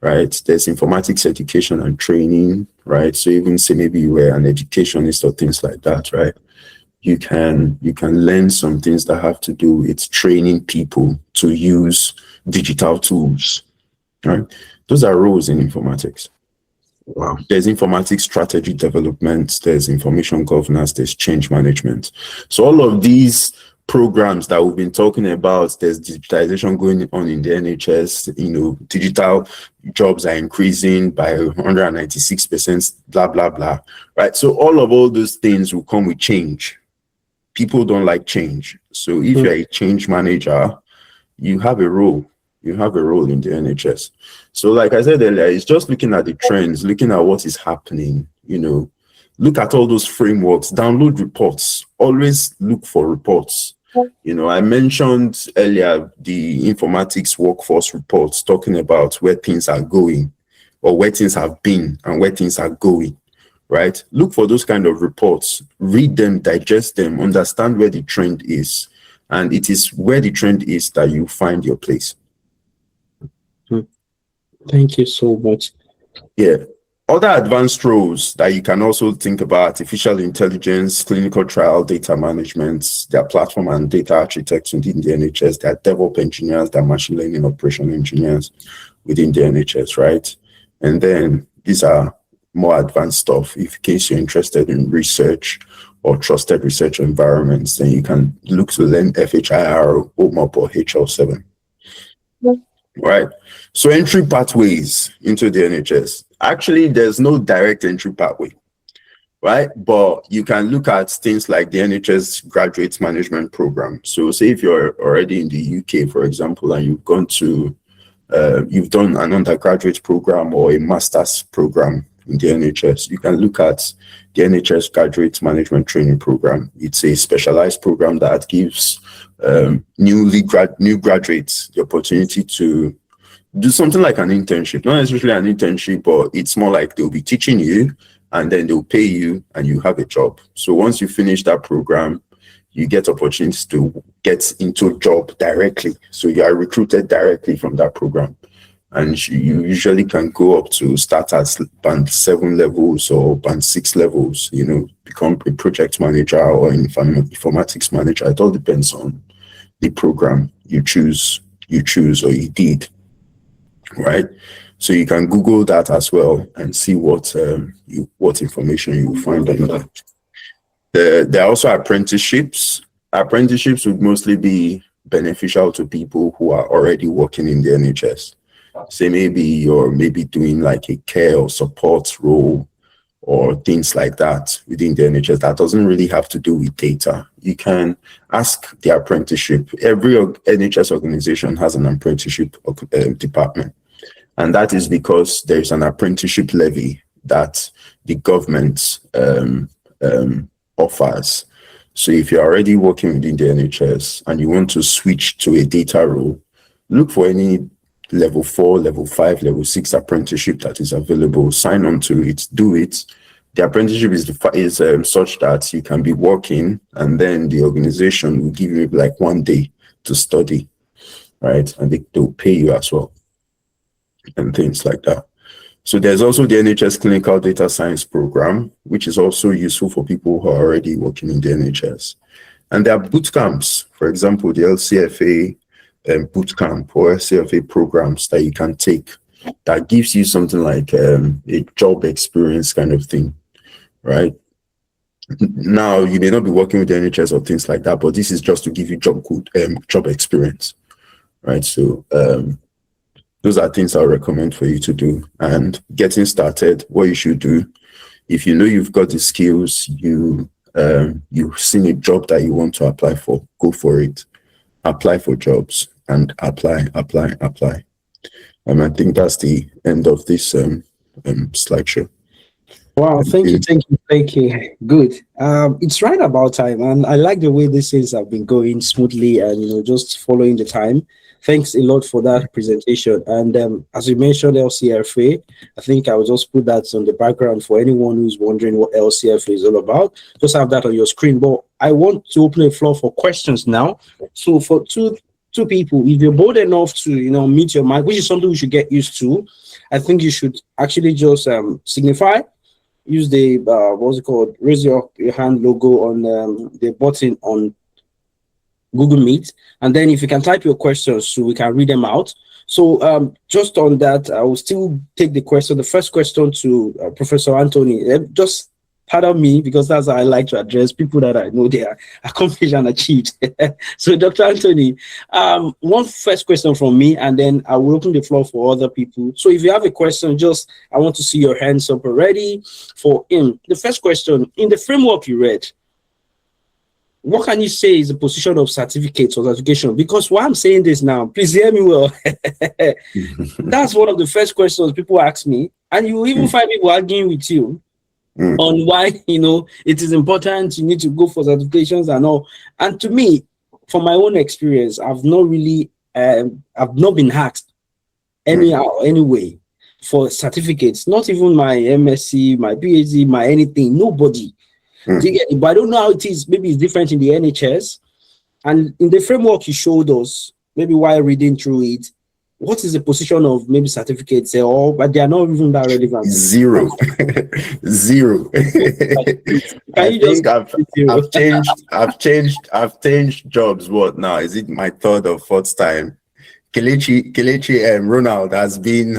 right? There's informatics education and training, right? So even say maybe you were an educationist or things like that, right? You can learn some things that have to do with training people to use digital tools, right? Those are roles in informatics. Wow. There's informatics strategy development, there's information governance, there's change management. So all of these programs that we've been talking about, there's digitization going on in the NHS, digital jobs are increasing by 196%, blah, blah, blah, right? So all those things will come with change. People don't like change. So if you're a change manager, you have a role. You have a role in the NHS. So like I said earlier, it's just looking at the trends, looking at what is happening, look at all those frameworks, download reports, always look for reports. I mentioned earlier the informatics workforce reports talking about where things are going or where things have been and where things are going, right? Look for those kind of reports, read them, digest them, understand where the trend is. And it is where the trend is that you find your place. Thank you so much. Yeah. Other advanced roles that you can also think about: artificial intelligence, clinical trial data management, there are platform and data architects within the NHS, there are DevOps engineers, there are machine learning operation engineers within the NHS, right? And then these are more advanced stuff. If in case you're interested in research or trusted research environments, then you can look to learn FHIR, OMOP, or HL7. Right. So entry pathways into the NHS. Actually, there's no direct entry pathway, right? But you can look at things like the NHS Graduate Management Program. So say if you're already in the UK, for example, and you've gone to, you've done an undergraduate program or a master's program in the NHS. You can look at the NHS Graduate Management Training Program. It's a specialized program that gives new graduates the opportunity to do something like an internship. Not necessarily an internship, but it's more like they'll be teaching you and then they'll pay you and you have a job. So once you finish that program, you get opportunities to get into a job directly. So you are recruited directly from that program. And you usually can go up to start at band 7 levels or band 6 levels, become a project manager or informatics manager. It all depends on the program you choose or you did, right? So you can Google that as well and see what information you will find on that. There are also apprenticeships. Apprenticeships would mostly be beneficial to people who are already working in the NHS. Say maybe you're doing like a care or support role or things like that within the NHS. That doesn't really have to do with data. You can ask the apprenticeship. Every NHS organization has an apprenticeship department. And that is because there's an apprenticeship levy that the government offers. So if you're already working within the NHS and you want to switch to a data role, look for any level 4, level 5, level 6 apprenticeship that is available. Sign on to it, do it. The apprenticeship is such that you can be working and then the organization will give you like 1 day to study, right? And they'll pay you as well and things like that. So there's also the NHS Clinical Data Science Program, which is also useful for people who are already working in the NHS. And there are boot camps, for example, the LCFA boot camp or LCFA programs that you can take that gives you something like a job experience kind of thing, right? Now, you may not be working with the NHS or things like that, but this is just to give you job experience, right? So those are things I recommend for you to do. And getting started, what you should do, if you know you've got the skills, you've seen a job that you want to apply for, go for it. Apply for jobs and apply. And I think that's the end of this slideshow. Wow, thank you. Good. It's right about time, and I like the way these things have been going smoothly and just following the time. Thanks a lot for that presentation. And as you mentioned, LCFA, I think I will just put that on the background for anyone who's wondering what LCFA is all about. Just have that on your screen. But I want to open the floor for questions now. So for two people, if you're bold enough to mute your mic, which is something we should get used to, I think you should actually just signify. Use the raise your hand logo on the button on Google Meet, and then if you can type your questions so we can read them out. So just on that, I will still take the question. The first question to Professor Anthony. Just pardon me, because that's how I like to address people that I know they are accomplished and achieved. So Dr. Anthony, one first question from me, and then I will open the floor for other people. So if you have a question, I want to see your hands up already for him. The first question, in the framework you read, what can you say is the position of certificates or certification? Because why I'm saying this now, please hear me well. That's one of the first questions people ask me. And you even find people arguing with you on why, it is important, you need to go for certifications and all. And to me, from my own experience, I've not been asked anyway for certificates, not even my MSc, my PhD, my anything, nobody. But I don't know how it is. Maybe it's different in the NHS. And in the framework you showed us, maybe while reading through it, what is the position of maybe certificates but they are not even that relevant? Zero. I've changed jobs. What now? Is it my third or fourth time? Kelechi Ronald has been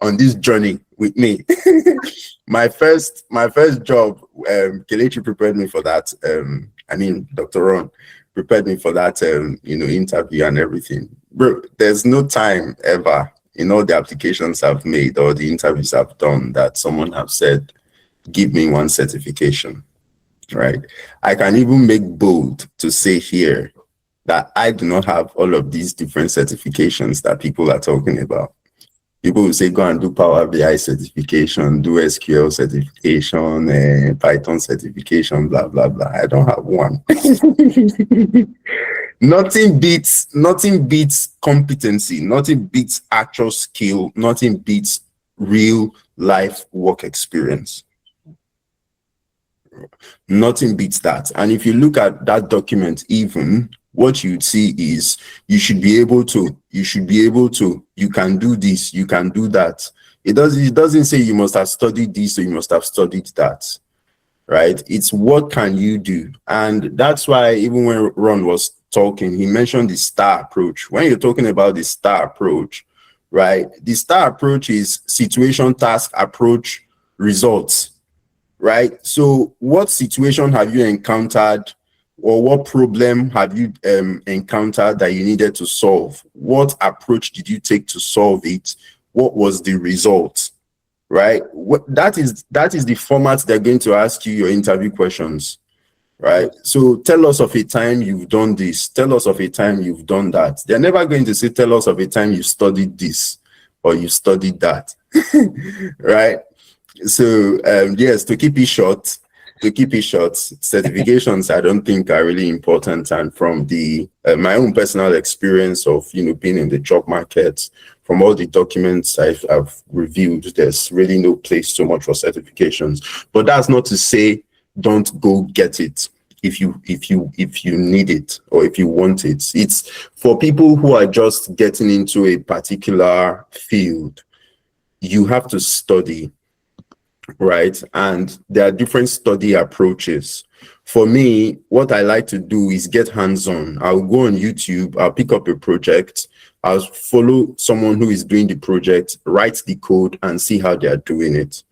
on this journey with me. my first job, Kelechi prepared me for that. Dr. Ron prepared me for that interview and everything. Bro, there's no time ever in all the applications I've made or the interviews I've done that someone have said, give me one certification, right? I can even make bold to say here that I do not have all of these different certifications that people are talking about. People will say, go and do Power BI certification, do SQL certification, Python certification, blah, blah, blah. I don't have one. Nothing beats competency. Nothing beats actual skill. Nothing beats real life work experience. Nothing beats that. And if you look at that document, even what you'd see is you can do this, you can do that. It doesn't say you must have studied this or you must have studied that, right? It's what can you do? And that's why even when Ron was talking, he mentioned the STAR approach. When you're talking about the STAR approach, right? The STAR approach is situation, task, approach, results, right? So what situation have you encountered, or what problem have you encountered that you needed to solve? What approach did you take to solve it? What was the result, right? That is the format they're going to ask you your interview questions, right? So tell us of a time you've done this. Tell us of a time you've done that. They're never going to say, tell us of a time you studied this or you studied that, right? So yes, to keep it short, certifications I don't think are really important. And from the my own personal experience of being in the job market, from all the documents I've reviewed, there's really no place so much for certifications. But that's not to say don't go get it if you need it or if you want it. It's for people who are just getting into a particular field. You have to study, right? And there are different study approaches. For me, what I like to do is get hands-on. I'll go on YouTube, I'll pick up a project, I'll follow someone who is doing the project, write the code and see how they are doing it,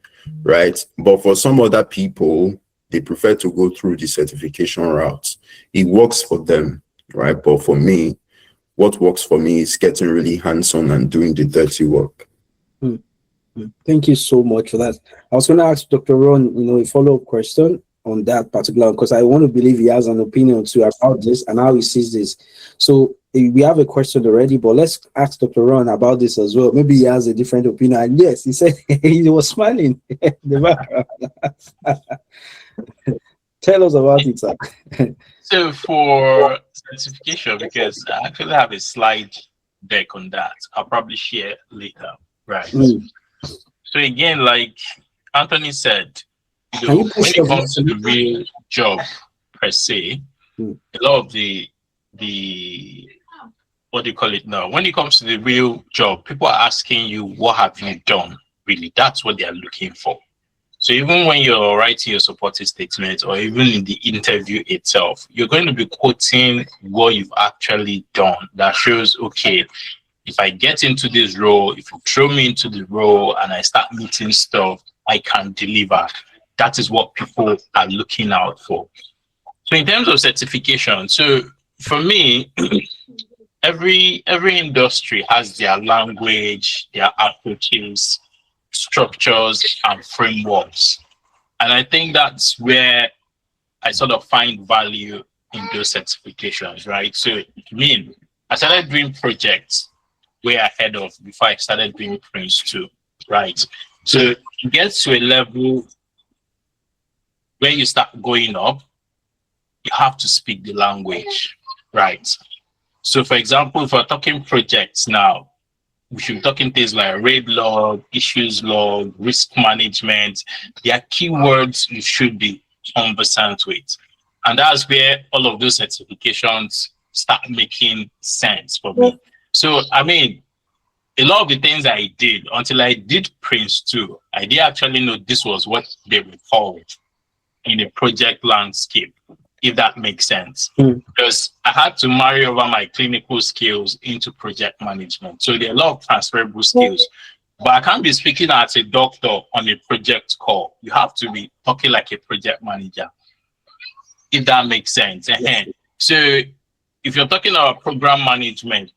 right? But for some other people, they prefer to go through the certification route. It works for them, right? But for me, what works for me is getting really hands-on and doing the dirty work. Thank you so much for that. I was going to ask Dr. Ron, a follow-up question on that particular, because I want to believe he has an opinion too about this and how he sees this. So we have a question already, but let's ask Dr. Ron about this as well. Maybe he has a different opinion. And yes, he said he was smiling in the background. Tell us about it, sir. So for certification, because I actually have a slide deck on that, I'll probably share later, right? So again, like Anthony said, when it comes to the real job per se, a lot of the what do you call it now? When it comes to the real job, people are asking you, what have you done? Really, that's what they are looking for. So even when you're writing your supporting statement or even in the interview itself, you're going to be quoting what you've actually done that shows, okay, if I get into this role, if you throw me into the role and I start meeting stuff, I can deliver. That is what people are looking out for. So in terms of certification, so for me, every industry has their language, their approaches, structures, and frameworks. And I think that's where I sort of find value in those certifications, right? So I started doing projects way ahead of before I started doing Prince 2, right? So it gets to a level where you start going up, you have to speak the language, right? So for example, if we're talking projects now, we should be talking things like RAID log, issues log, risk management. There are keywords you should be conversant with. And that's where all of those certifications start making sense for me. So, a lot of the things I did until I did Prince 2, I didn't actually know this was what they would call in a project landscape, if that makes sense. Because I had to marry over my clinical skills into project management. So there are a lot of transferable skills. But I can't be speaking as a doctor on a project call. You have to be talking like a project manager, if that makes sense. So if you're talking about program management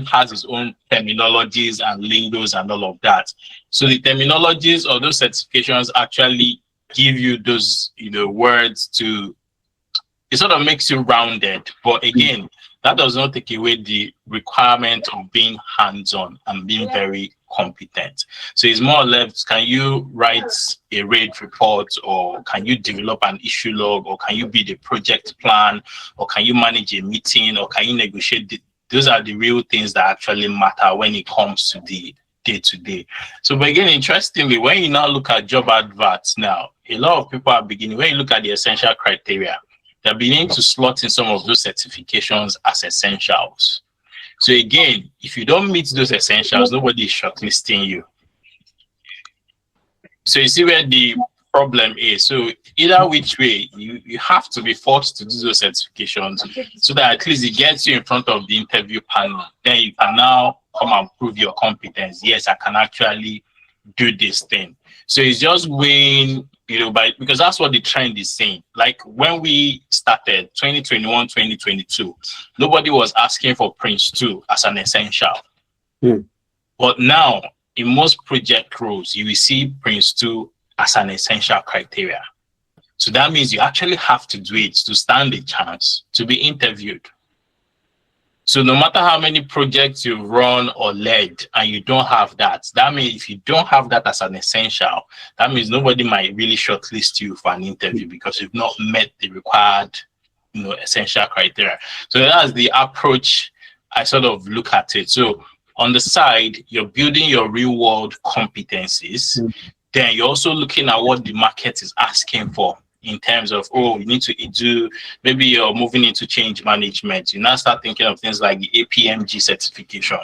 has its own terminologies and lingos and all of that. So the terminologies of those certifications actually give you those, words to, it sort of makes you rounded. But again, that does not take away the requirement of being hands-on and being very competent. So it's more or less, can you write a raid report, or can you develop an issue log, or can you build a project plan, or can you manage a meeting, or can you negotiate? Those are the real things that actually matter when it comes to the day-to-day. So, but again, interestingly, when you now look at job adverts now, a lot of people are beginning, when you look at the essential criteria, they're beginning to slot in some of those certifications as essentials. So again, if you don't meet those essentials, nobody is shortlisting you. So you see where the problem is. So either which way, you have to be forced to do those certifications so that at least it gets you in front of the interview panel. Then you can now come and prove your competence. Yes, I can actually do this thing. So it's just weighing, because that's what the trend is saying. Like when we started 2021, 2022, nobody was asking for Prince 2 as an essential. But now in most project roles, you will see Prince 2 as an essential criteria. So that means you actually have to do it to stand a chance to be interviewed. So no matter how many projects you run or led and you don't have that, that means if you don't have that as an essential, that means nobody might really shortlist you for an interview because you've not met the required, essential criteria. So that's the approach I sort of look at it. So on the side, you're building your real world competencies. Then you're also looking at what the market is asking for. In terms of, you need to do, maybe you're moving into change management. You now start thinking of things like the APMG certification.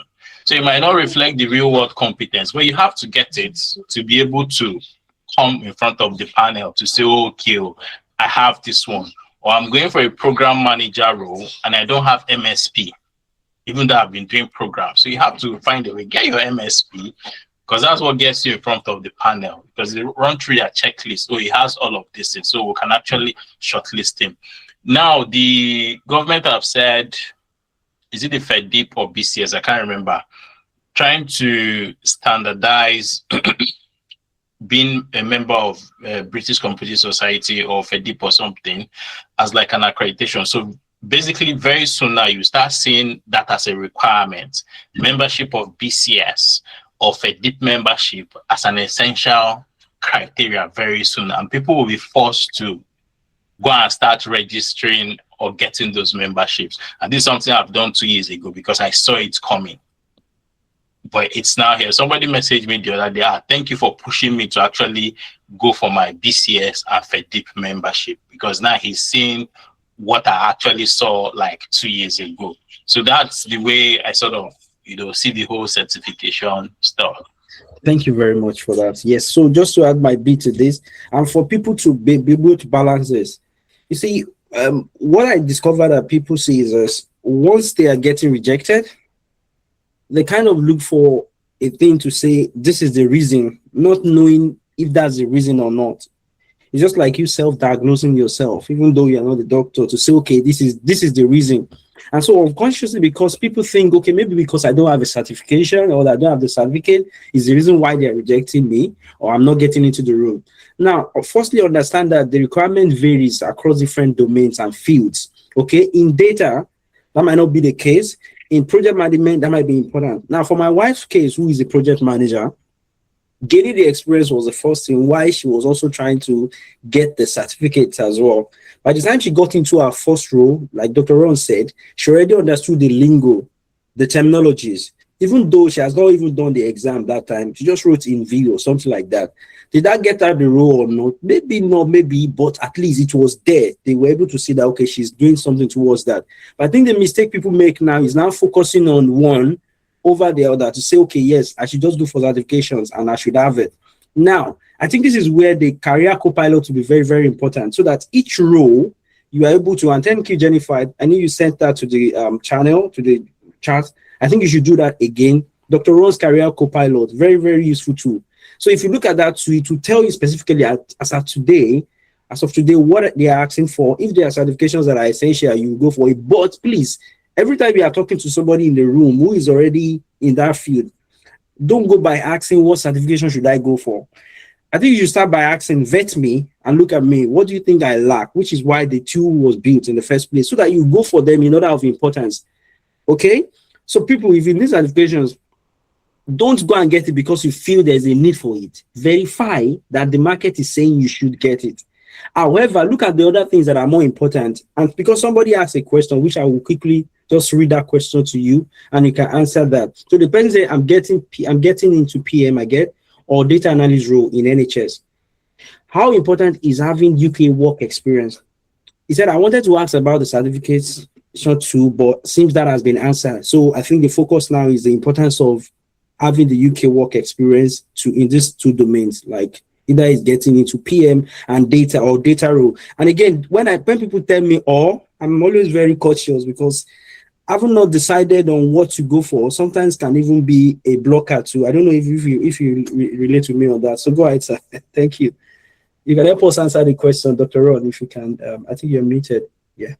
So it might not reflect the real world competence, but you have to get it to be able to come in front of the panel to say, okay, I have this one. Or I'm going for a program manager role and I don't have MSP, even though I've been doing programs. So you have to find a way, get your MSP, because that's what gets you in front of the panel, because they run through your checklist. So he has all of this, so we can actually shortlist him. Now, the government have said, is it the FEDIP or BCS? I can't remember, trying to standardize being a member of British Computer Society or FEDIP or something as like an accreditation. So basically, very soon now, you start seeing that as a requirement, membership of BCS of a deep membership as an essential criteria very soon, and people will be forced to go and start registering or getting those memberships. And this is something I've done 2 years ago because I saw it coming, but it's now here. Somebody messaged me the other day, thank you for pushing me to actually go for my BCS and FEDIP membership, because now he's seeing what I actually saw like 2 years ago. So that's the way I sort of see the whole certification stuff. Thank you very much for that. Yes, so just to add my bit to this, and for people to be able to balance this, you see, what I discovered that people see is once they are getting rejected, they kind of look for a thing to say, this is the reason, not knowing if that's the reason or not. It's just like you self-diagnosing yourself, even though you're not the doctor, to say, okay, this is the reason. And so unconsciously, because people think, okay, maybe because I don't have a certification or I don't have the certificate is the reason why they're rejecting me or I'm not getting into the room. Now, firstly, understand that the requirement varies across different domains and fields. Okay, in data, that might not be the case. In project management, that might be important. Now, for my wife's case, who is a project manager, getting the experience was the first thing why she was also trying to get the certificates as well. By the time she got into her first role, like Dr. Ron said, she already understood the lingo, the terminologies. Even though she has not even done the exam that time, she just wrote in video, something like that. Did that get her the role or not? Maybe not, maybe, but at least it was there. They were able to see that, okay, she's doing something towards that. But I think the mistake people make now is now focusing on one over the other to say, okay, yes, I should just do for certifications and I should have it. Now, I think this is where the career co-pilot will be very, very important, so that each role you are able to, and thank you, Jennifer, I know you sent that to the channel, to the chat. I think you should do that again. Dr. Ron's career co-pilot, very, very useful tool. So if you look at that, it will tell you specifically as of today, what they are asking for. If there are certifications that are essential, you go for it. But please, every time you are talking to somebody in the room who is already in that field, don't go by asking what certification should I go for. I think you should start by asking, vet me and look at me. What do you think I lack? Which is why the tool was built in the first place, so that you go for them in order of importance. Okay, so people, if you need certifications, don't go and get it because you feel there's a need for it. Verify that the market is saying you should get it. However, look at the other things that are more important. And because somebody asked a question, which I will quickly just read that question to you, and you can answer that. So the person say, I'm getting into PM, I get, or data analyst role in NHS. How important is having UK work experience? He said, I wanted to ask about the certificates too, but seems that has been answered. So I think the focus now is the importance of having the UK work experience in these two domains, like either is getting into PM and data or data role. And again, when people tell me, I'm always very cautious because I have not decided on what to go for. Sometimes can even be a blocker too. I don't know if you relate to me on that. So go ahead, sir. Thank you. You can help us answer the question, Dr. Rod, if you can. I think you're muted. Yeah.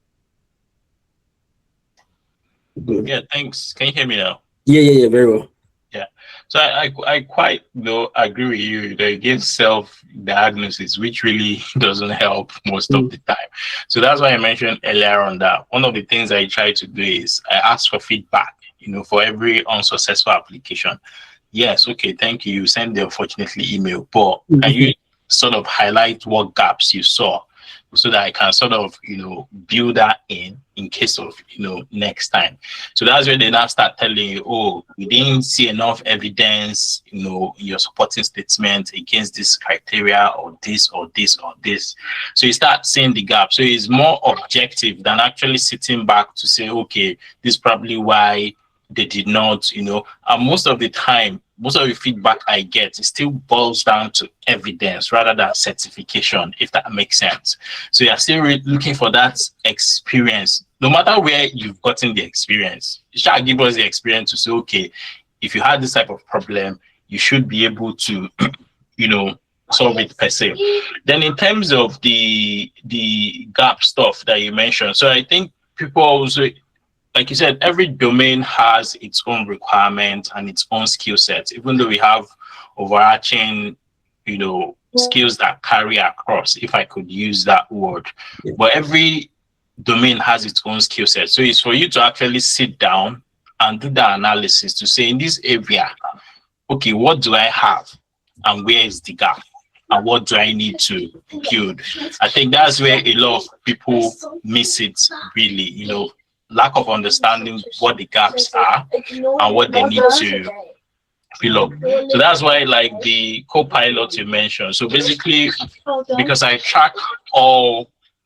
Good. Yeah, thanks. Can you hear me now? Yeah, very well. Yeah. So I quite agree with you that you give self-diagnosis, which really doesn't help most of the time. So that's why I mentioned earlier on that one of the things I try to do is I ask for feedback, for every unsuccessful application. Yes, okay, thank you. You send the unfortunately email, but can you sort of highlight what gaps you saw so that I can sort of, build that in case of, next time. So that's where they now start telling you, oh, we didn't see enough evidence, in your supporting statement against this criteria or this or this or this. So you start seeing the gap. So it's more objective than actually sitting back to say, okay, this is probably why they did not, and most of the time, most of the feedback I get, it still boils down to evidence rather than certification, if that makes sense. So you're still looking for that experience. No matter where you've gotten the experience, you should give us the experience to say, okay, if you had this type of problem, you should be able to, solve it per se. Then in terms of the gap stuff that you mentioned, so I think people also, like you said, every domain has its own requirement and its own skill set, even though we have overarching, skills that carry across, if I could use that word. Yeah. But every domain has its own skill set. So it's for you to actually sit down and do the analysis to say, in this area, okay, what do I have and where is the gap? And what do I need to build? I think that's where a lot of people miss it, really, lack of understanding what the gaps are and what they need to fill up. So that's why, like the co-pilot you mentioned. So basically, because I track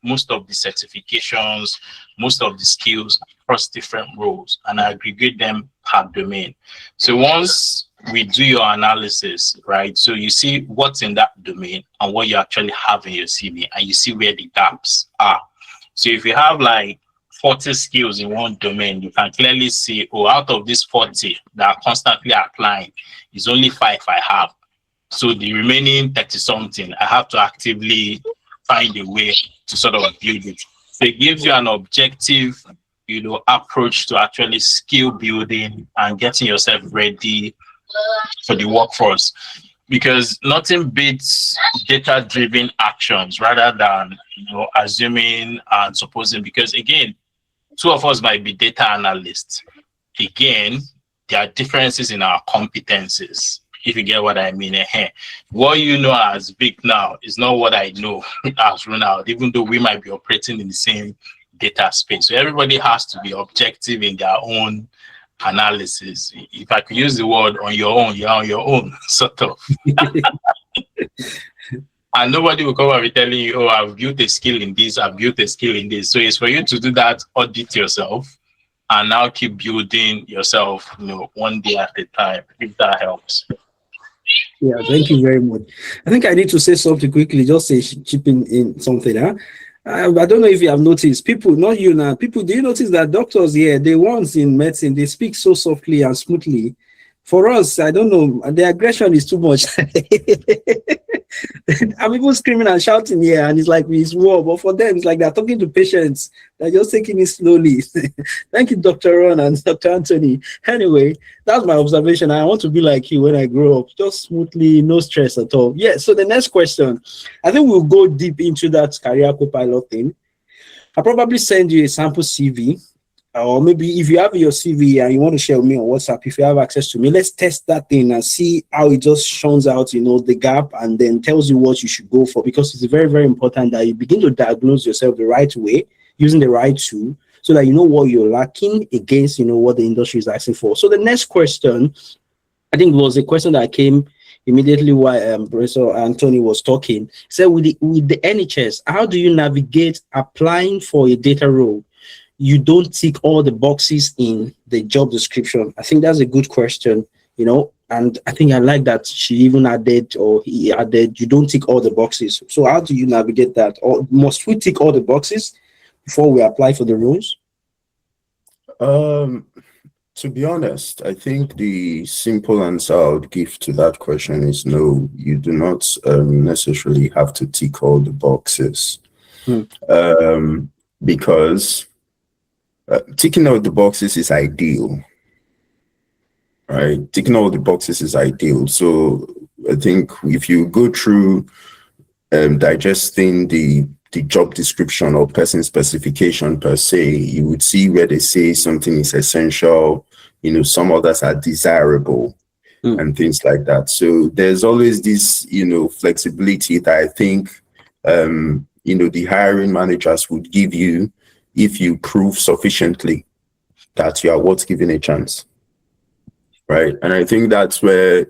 most of the certifications, most of the skills across different roles, and I aggregate them per domain. So once we do your analysis, right? So you see what's in that domain and what you actually have in your CV, and you see where the gaps are. So if you have like 40 skills in one domain, you can clearly see, out of these 40 that are constantly applying, is only 5 I have. So the remaining 30 something, I have to actively find a way to sort of build it. So it gives you an objective, approach to actually skill building and getting yourself ready for the workforce. Because nothing beats data-driven actions rather than, assuming and supposing. Because again, two of us might be data analysts. Again, there are differences in our competencies, if you get what I mean. What you know as Vic now is not what I know as Ronald, even though we might be operating in the same data space. So everybody has to be objective in their own analysis. If I could use the word on your own, you're on your own, sort of. And nobody will come and be telling you, I've built a skill in this, I've built a skill in this. So it's for you to do that, audit yourself, and now keep building yourself, one day at a time, if that helps. Yeah, thank you very much. I think I need to say something quickly, just say chipping in something. I don't know if you have noticed, people, not you now, people, do you notice that doctors here, the ones in medicine, they speak so softly and smoothly. For us, I don't know, the aggression is too much. I'm even screaming and shouting here, and it's like it's war. But for them, it's like they're talking to patients. They're just taking it slowly. Thank you, Dr. Ron and Dr. Anthony. Anyway, that's my observation. I want to be like you when I grow up, just smoothly, no stress at all. Yeah, so the next question, I think we'll go deep into that career co-pilot thing. I'll probably send you a sample CV. or maybe if you have your CV and you want to share with me on WhatsApp, if you have access to me, let's test that thing and see how it just shows out, the gap, and then tells you what you should go for, because it's very, very important that you begin to diagnose yourself the right way using the right tool, so that you know what you're lacking against, what the industry is asking for. So the next question, I think, was a question that came immediately while Professor Anthony was talking. So with the NHS, how do you navigate applying for a data role? You don't tick all the boxes in the job description. I think that's a good question, and I think I like that she even added, or he added, you don't tick all the boxes. So how do you navigate that? Or must we tick all the boxes before we apply for the roles? To be honest, I think the simple answer I would give to that question is no, you do not necessarily have to tick all the boxes. Because ticking all the boxes is ideal, right? Ticking all the boxes is ideal. So I think if you go through digesting the job description or person specification per se, you would see where they say something is essential, some others are desirable and things like that. So there's always this, flexibility that I think, the hiring managers would give you if you prove sufficiently that you are worth giving a chance, right? And I think that's where,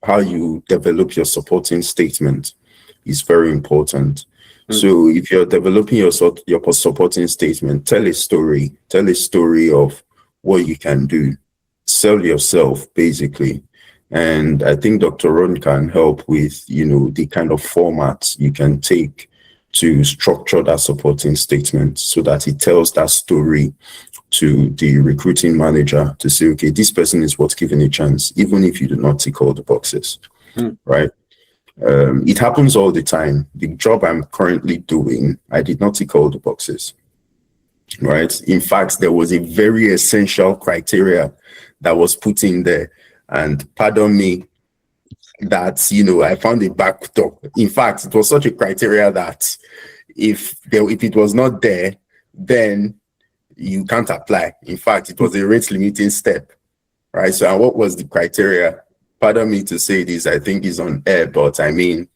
how you develop your supporting statement is very important. So if you're developing your supporting statement, tell a story of what you can do, sell yourself basically. And I think Dr. Ron can help with, the kind of format you can take to structure that supporting statement so that it tells that story to the recruiting manager to say, okay, this person is worth giving a chance, even if you do not tick all the boxes, right? It happens all the time. The job I'm currently doing, I did not tick all the boxes, right? In fact, there was a very essential criteria that was put in there. And pardon me, that, I found it backed up. In fact, it was such a criteria that if it was not there, then you can't apply. In fact, it was a rate limiting step, right? So what was the criteria? Pardon me to say this, I think it's on air, but I mean,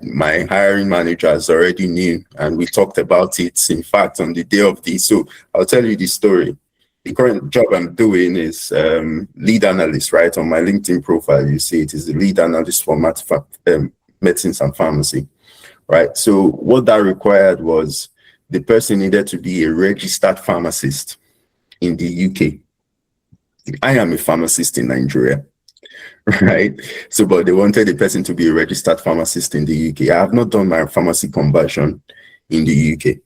my hiring managers already knew, and we talked about it, in fact, on the day of this. So I'll tell you the story. The current job I'm doing is lead analyst, right? On my LinkedIn profile, you see it is the lead analyst for medicines and pharmacy, right? So what that required was the person needed to be a registered pharmacist in the UK. I am a pharmacist in Nigeria, right? So, but they wanted the person to be a registered pharmacist in the UK. I have not done my pharmacy conversion in the UK,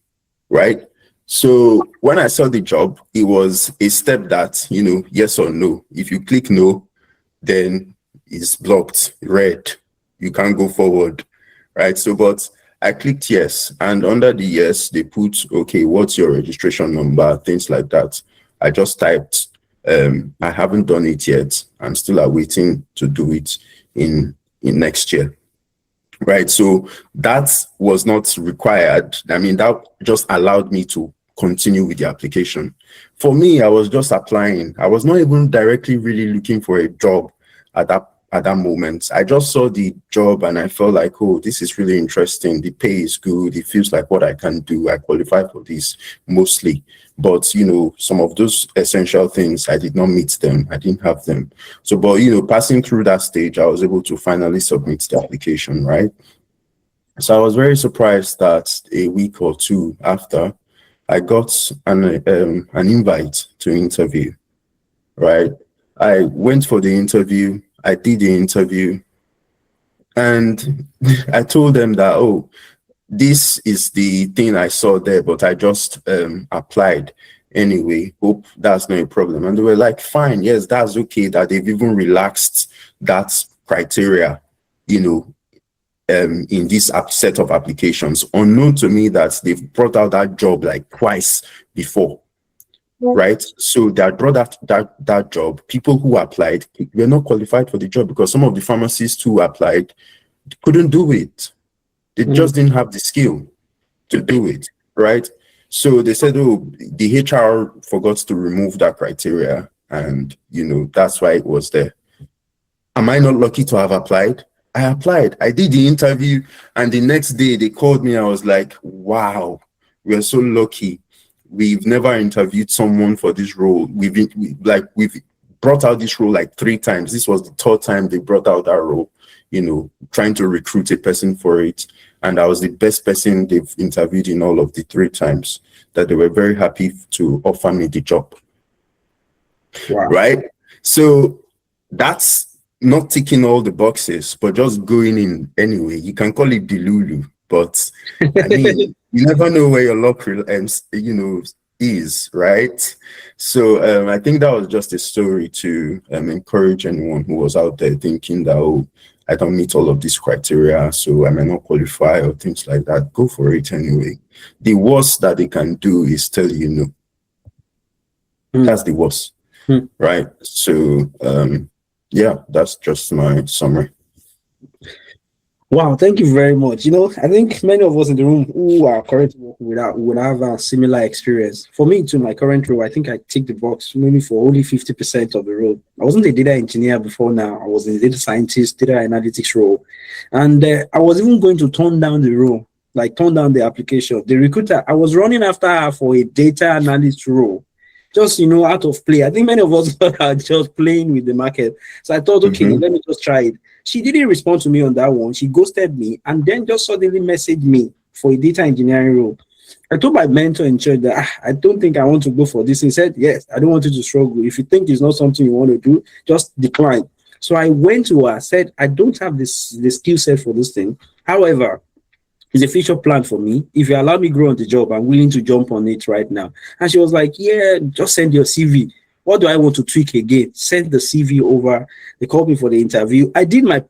right? So when I saw the job, it was a step that, yes or no. If you click no, then it's blocked, red. You can't go forward, right? So, but I clicked yes. And under the yes, they put, okay, what's your registration number? Things like that. I just typed, I haven't done it yet. I'm still awaiting to do it in next year. Right. So that was not required. I mean, that just allowed me to continue with the application. For me, I was just applying. I was not even directly really looking for a job at that moment. I just saw the job and I felt like, oh, this is really interesting. The pay is good. It feels like what I can do. I qualify for this mostly. But, some of those essential things, I did not meet them. I didn't have them. So, but, passing through that stage, I was able to finally submit the application, right? So I was very surprised that a week or two after, I got an invite to interview, right? I went for the interview. I did the interview. And I told them that, oh, this is the thing I saw there, but I just applied anyway. Hope that's not a problem. And they were like, fine, yes, that's okay, that they've even relaxed that criteria, in this set of applications, unknown to me that they've brought out that job like twice before, right? So they brought that job. People who applied were not qualified for the job because some of the pharmacists who applied couldn't do it. They just didn't have the skill to do it, right? So they said, oh, the HR forgot to remove that criteria, and that's why it was there. Am I not lucky to have applied? I applied. I did the interview, and the next day they called me. I was like, wow, we are so lucky. We've never interviewed someone for this role. We've brought out this role like 3 times. This was the 3rd time they brought out that role, trying to recruit a person for it. And I was the best person they've interviewed in all of the 3 times, that they were very happy to offer me the job. Wow. Right? So that's not ticking all the boxes, but just going in anyway. You can call it Delulu, but I mean, you never know where your luck, is, right? So I think that was just a story to encourage anyone who was out there thinking that, oh, I don't meet all of these criteria, so I may not qualify or things like that. Go for it anyway. The worst that they can do is tell you no. That's the worst, right? So yeah, that's just my summary. Wow, thank you very much. I think many of us in the room who are currently working would have a similar experience. For me, to my current role, I think I tick the box maybe for only 50% of the role. I wasn't a data engineer before now. I was a data scientist, data analytics role. And I was even going to turn down the role, like turn down the application. The recruiter, I was running after her for a data analyst role. Just, out of play. I think many of us are just playing with the market. So I thought, okay, let me just try it. She didn't respond to me on that one. She ghosted me and then just suddenly messaged me for a data engineering role. I told my mentor in church that I don't think I want to go for this. He said, yes, I don't want you to struggle. If you think it's not something you want to do, just decline. So I went to her, said, I don't have the skill set for this thing. However, it's a future plan for me. If you allow me grow on the job, I'm willing to jump on it right now. And she was like, yeah, just send your CV. What do I want to tweak again? Send the CV over. They called me for the interview. I did my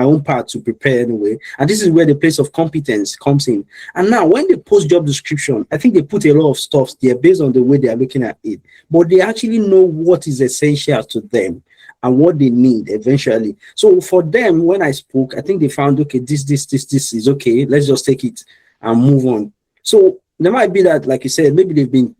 own part to prepare anyway. And this is where the place of competence comes in. And now when they post job description, I think they put a lot of stuff there based on the way they are looking at it. But they actually know what is essential to them and what they need eventually. So for them, when I spoke, I think they found, okay, this is okay. Let's just take it and move on. So there might be that, like you said, maybe they've been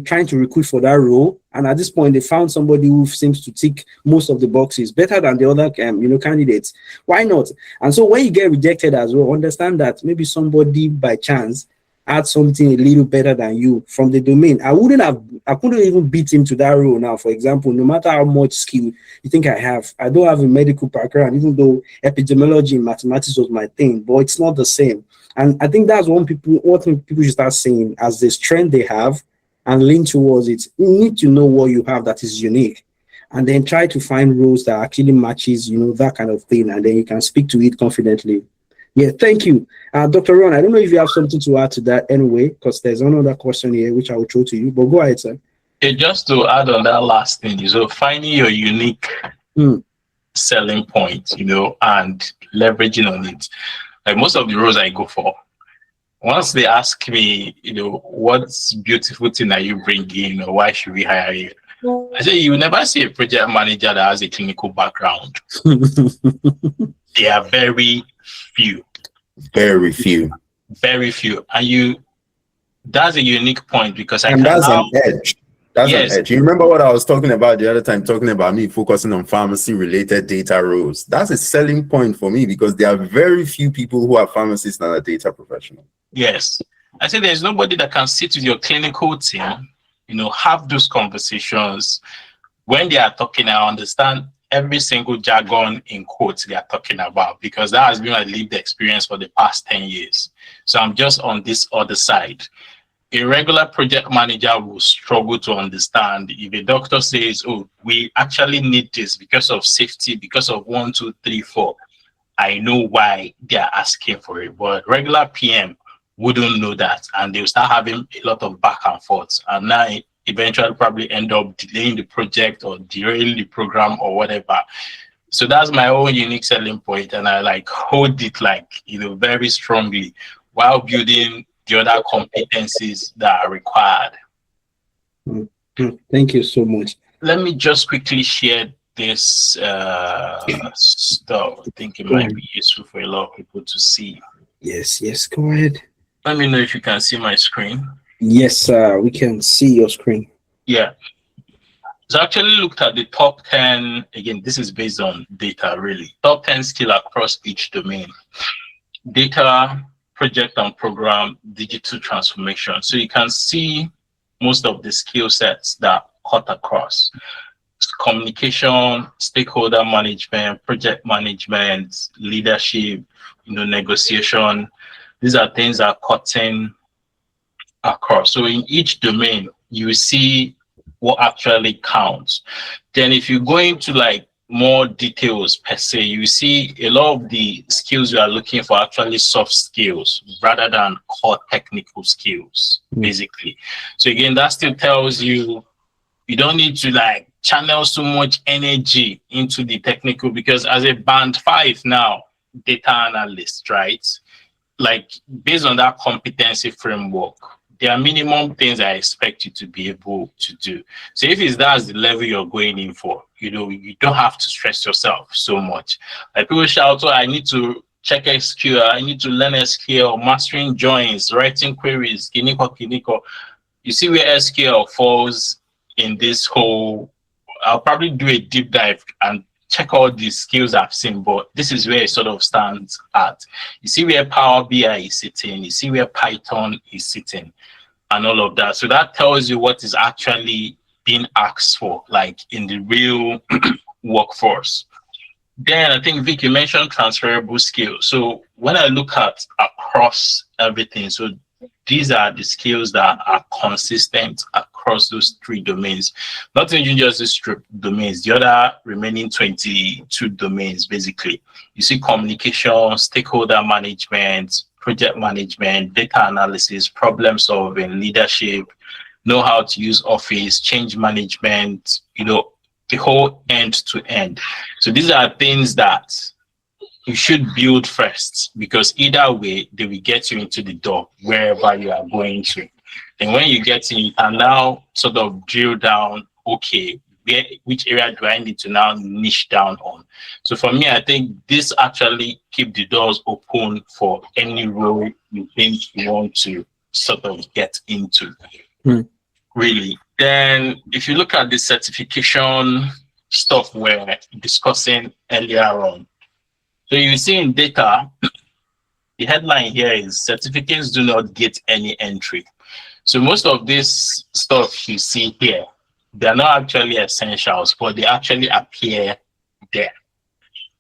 trying to recruit for that role, and at this point they found somebody who seems to tick most of the boxes better than the other candidates. Why not? And so when you get rejected as well, understand that maybe somebody by chance had something a little better than you from the domain. I couldn't even beat him to that role now. For example, no matter how much skill you think I have, I don't have a medical background, even though epidemiology and mathematics was my thing, but it's not the same. And I think that's one thing people should start saying as the strength they have and lean towards it. You need to know what you have that is unique, and then try to find roles that actually matches, that kind of thing, and then you can speak to it confidently. Yeah, thank you. Dr. Ron, I don't know if you have something to add to that anyway, because there's another question here which I will throw to you, but go ahead, sir. Just to add on that last thing, so finding your unique selling point, and leveraging on it. Like most of the roles I go for, once they ask me, what's beautiful thing that you bring in, or why should we hire you? I say, you will never see a project manager that has a clinical background. They are very few. Very few. Very few. And that's a unique point because an edge. That's an edge. You remember what I was talking about the other time, talking about me focusing on pharmacy-related data roles. That's a selling point for me because there are very few people who are pharmacists and are data professionals. Yes. I say there's nobody that can sit with your clinical team, have those conversations. When they are talking, I understand every single jargon in quotes they are talking about, because that has been my lived experience for the past 10 years. So I'm just on this other side. A regular project manager will struggle to understand if a doctor says, oh, we actually need this because of safety, because of 1, 2, 3, 4. I know why they are asking for it, but regular PM wouldn't know that, and they'll start having a lot of back and forth, and now eventually probably end up delaying the project or derailing the program or whatever. So that's my own unique selling point, and I hold it very strongly while building the other competencies that are required. Thank you so much. Let me just quickly share this stuff. I think it might be useful for a lot of people to see. Yes, go ahead. Let me know if you can see my screen. Yes, we can see your screen. Yeah. So I actually looked at the top 10. Again, this is based on data, really. Top 10 skill across each domain. Data, project and program, digital transformation. So you can see most of the skill sets that cut across. Communication, stakeholder management, project management, leadership, negotiation. These are things that are cutting across. So in each domain, you see what actually counts. Then if you go into like more details per se, you see a lot of the skills you are looking for actually soft skills rather than core technical skills, basically. So again, that still tells you you don't need to like channel so much energy into the technical, because as a band 5 now, data analyst, right? Like based on that competency framework, there are minimum things I expect you to be able to do. So if that's the level you're going in for, you don't have to stress yourself so much. Like people shout, oh, I need to check SQL, I need to learn SQL, mastering joins, writing queries, kiniko. You see where SQL falls in this whole. I'll probably do a deep dive and check all the skills I've seen, but this is where it sort of stands at. You see where Power BI is sitting, you see where Python is sitting, and all of that. So that tells you what is actually being asked for, like in the real workforce. Then I think, Vic, you mentioned transferable skills. So when I look at across everything, so these are the skills that are consistent across those 3 domains. Not even just these 3 domains, the other remaining 22 domains, basically. You see communication, stakeholder management, project management, data analysis, problem solving, leadership, know how to use Office, change management, the whole end to end. So these are things that you should build first, because either way, they will get you into the door wherever you are going to. And when you get in, you can now sort of drill down, okay, which area do I need to now niche down on? So for me, I think this actually keep the doors open for any role you think you want to sort of get into, really. Then if you look at the certification stuff we're discussing earlier on, so you see in data, the headline here is certificates do not get any entry. So most of this stuff you see here, they're not actually essentials, but they actually appear there.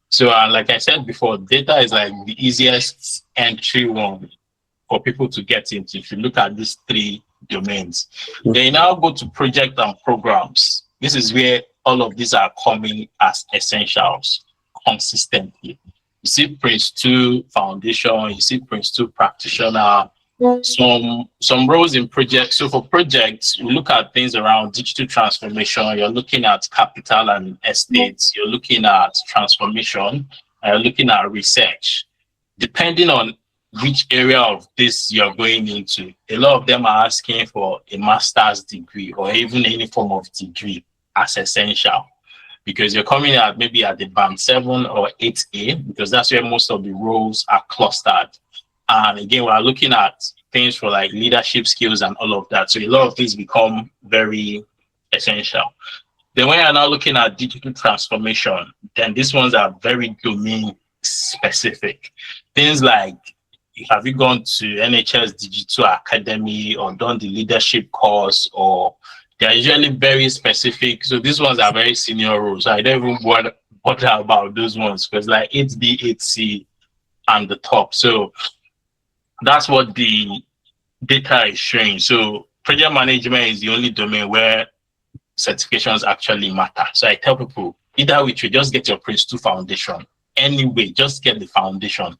So like I said before, data is like the easiest entry one for people to get into. If you look at these 3 domains, they now go to project and programs. This is where all of these are coming as essentials consistently. You see Prince 2 Foundation, you see Prince 2 Practitioner, some roles in projects. So for projects, you look at things around digital transformation, you're looking at capital and estates, you're looking at transformation, you're looking at research. Depending on which area of this you're going into, a lot of them are asking for a master's degree or even any form of degree as essential, because you're coming out maybe at the band 7 or 8A, because that's where most of the roles are clustered. And again, we're looking at things for like leadership skills and all of that. So a lot of these become very essential. Then when you're now looking at digital transformation, then these ones are very domain specific. Things like, have you gone to NHS Digital Academy or done the leadership course, or they're usually very specific. So these ones are very senior roles. So I don't even bother about those ones, because like 8B, 8C and the top. So that's what the data is showing. So project management is the only domain where certifications actually matter. So I tell people, either which way, just get your Prince 2 foundation. Anyway, just get the foundation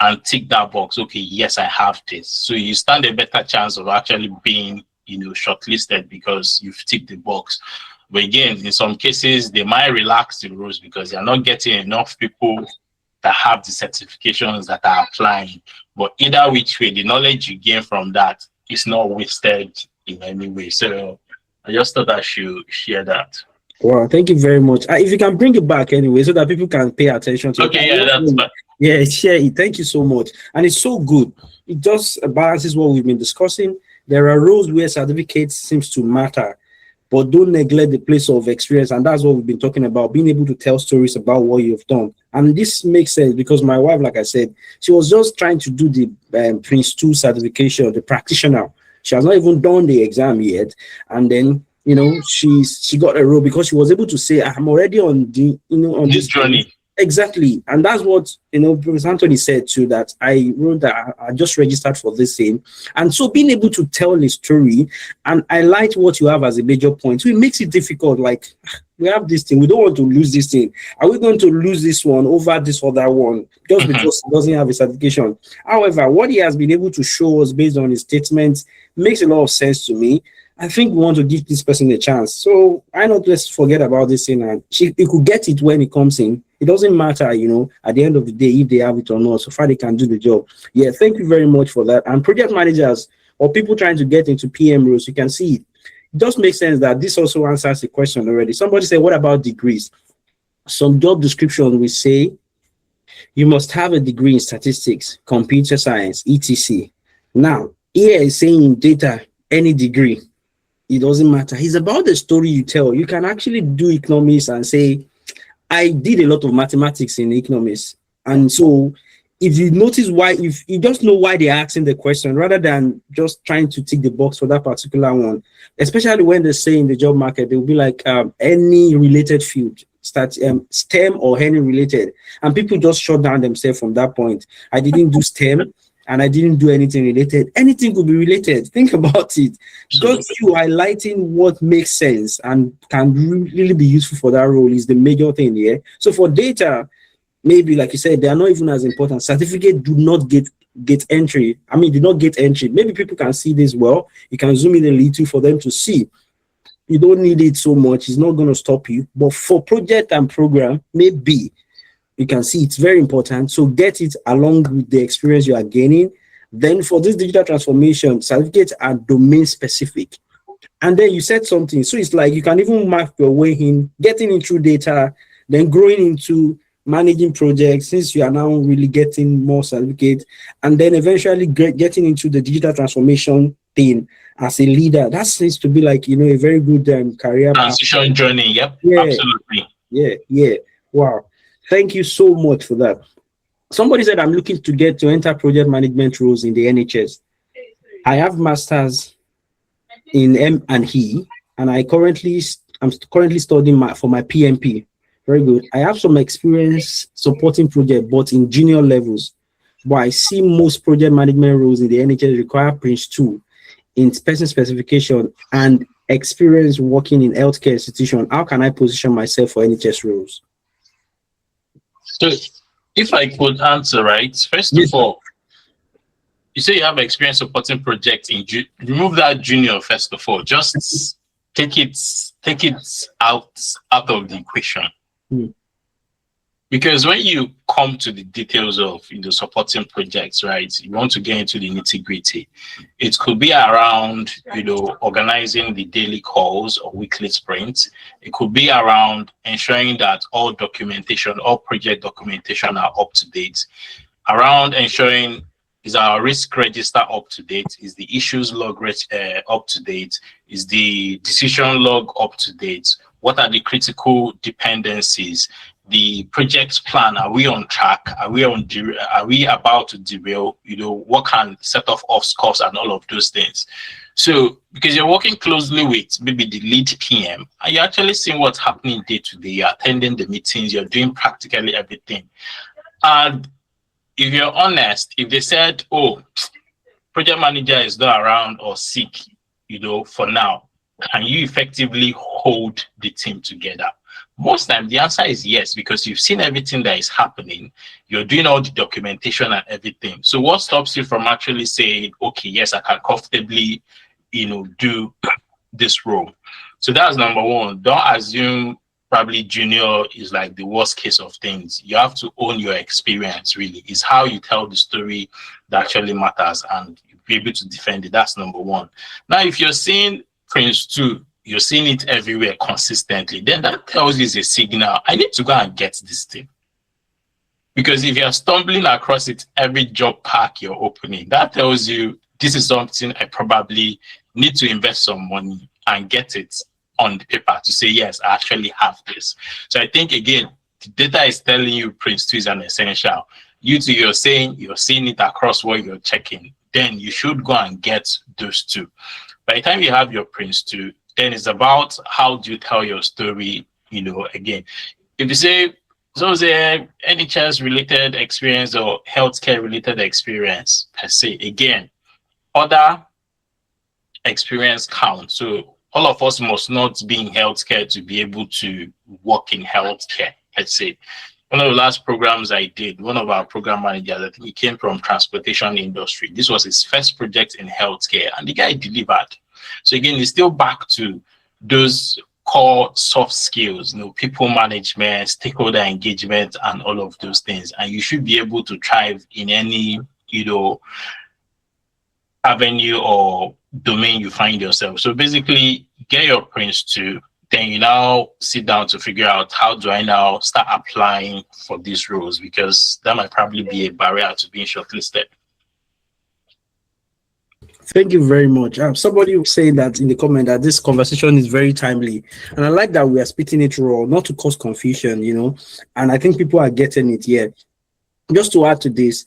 and tick that box. Okay, yes, I have this. So you stand a better chance of actually being shortlisted because you've ticked the box. But again, in some cases, they might relax the rules because they're not getting enough people that have the certifications that are applying. But either which way, the knowledge you gain from that is not wasted in any way. So I just thought I should share that. Wow, thank you very much. If you can bring it back anyway, so that people can pay attention to it. Okay, yeah, that's fine. Yeah, share it. Thank you so much. And it's so good. It just balances what we've been discussing. There are roles where certificates seems to matter, but don't neglect the place of experience. And that's what we've been talking about, being able to tell stories about what you've done. And this makes sense because my wife, like I said, she was just trying to do the Prince 2 certification, the practitioner. She has not even done the exam yet. And then, you know, she got a role because she was able to say, I'm already on the, you know, on this journey. Exactly. And that's what, you know, Professor Anthony said too, that I wrote that I just registered for this thing. And so being able to tell a story and highlight what you have as a major point, so it makes it difficult. Like, we have this thing, we don't want to lose this thing. Are we going to lose this one over this other one just because it doesn't have a certification? However, what he has been able to show us based on his statements makes a lot of sense to me. I think we want to give this person a chance. So why not just forget about this thing, and he could get it when it comes in. It doesn't matter, you know, at the end of the day, if they have it or not, so far they can do the job. Yeah, thank you very much for that. And project managers or people trying to get into PM roles, you can see it. It does make sense that this also answers the question already. Somebody said, what about degrees? Some job description will say you must have a degree in statistics, computer science, etc. Now, here is saying data, any degree. It doesn't matter. It's about the story you tell. You can actually do economics and say, I did a lot of mathematics in economics. And so if you notice why, if you just know why they're asking the question rather than just trying to tick the box for that particular one, especially when they say in the job market, they'll be like any related field, STEM or any related. And people just shut down themselves from that point. I didn't do STEM. And I didn't do anything related. Anything could be related. Think about it. Just you highlighting what makes sense and can really be useful for that role is the major thing here. So for data, maybe like you said, they are not even as important. Certificate do not get entry. I mean, do not get entry. Maybe people can see this well. You can zoom in a little for them to see. You don't need it so much. It's not going to stop you. But for project and program, maybe. You can see it's very important. So get it along with the experience you are gaining. Then for this digital transformation, certificates are domain specific. And then you said something. So it's like you can even map your way in, getting into data, then growing into managing projects since you are now really getting more certificates, and then eventually getting into the digital transformation thing as a leader. That seems to be like, you know, a very good career transition path. Journey. Yep, yeah, absolutely. Yeah. Wow. Thank you so much for that. Somebody said, I'm looking to enter project management roles in the NHS. I have masters in M&E, and I'm currently studying for my PMP. Very good. I have some experience supporting projects, but in junior levels. But I see most project management roles in the NHS require Prince 2 in person specification and experience working in healthcare institution. How can I position myself for NHS roles? So if I could answer, right, first of all, you say you have experience supporting projects in remove that junior first of all, just take it out of the equation. Because when you come to the details of supporting projects, right, you want to get into the nitty-gritty. It could be around organizing the daily calls or weekly sprints. It could be around ensuring that all project documentation are up to date. Around ensuring is our risk register up to date? Is the issues log up to date? Is the decision log up to date? What are the critical dependencies? The project plan, are we on track? Are we about to derail? What can set off course and all of those things. So because you're working closely with maybe the lead PM, and you're actually seeing what's happening day to day, you're attending the meetings, you're doing practically everything. And if you're honest, if they said, oh, project manager is not around or sick, for now, can you effectively hold the team together? Most times the answer is yes, because you've seen everything that is happening. You're doing all the documentation and everything. So what stops you from actually saying, okay, yes, I can comfortably, do this role? So that's number one. Don't assume probably junior is like the worst case of things. You have to own your experience, really. It's how you tell the story that actually matters, and you'll be able to defend it. That's number one. Now, if you're seeing Prince 2, you're seeing it everywhere consistently, then that tells you it's a signal. I need to go and get this thing. Because if you're stumbling across it every job pack you're opening, that tells you this is something I probably need to invest some money and get it on the paper to say, yes, I actually have this. So I think, again, the data is telling you Prince 2 is an essential. You two, you're saying you're seeing it across what you're checking. Then you should go and get those two. By the time you have your Prince 2, then it's about how do you tell your story, again. If you say, NHS related experience or healthcare related experience per se, again, other experience count. So all of us must not be in healthcare to be able to work in healthcare, let's say. One of the last programs I did, one of our program managers, I think he came from transportation industry. This was his first project in healthcare, and the guy delivered. So again, it's still back to those core soft skills, people management, stakeholder engagement, and all of those things. And you should be able to thrive in any, avenue or domain you find yourself. So basically, get your Prince 2. Then you now sit down to figure out, how do I now start applying for these roles? Because that might probably be a barrier to being shortlisted. Thank you very much. Somebody was saying that in the comment that this conversation is very timely. And I like that we are splitting it raw, not to cause confusion, and I think people are getting it here. Just to add to this,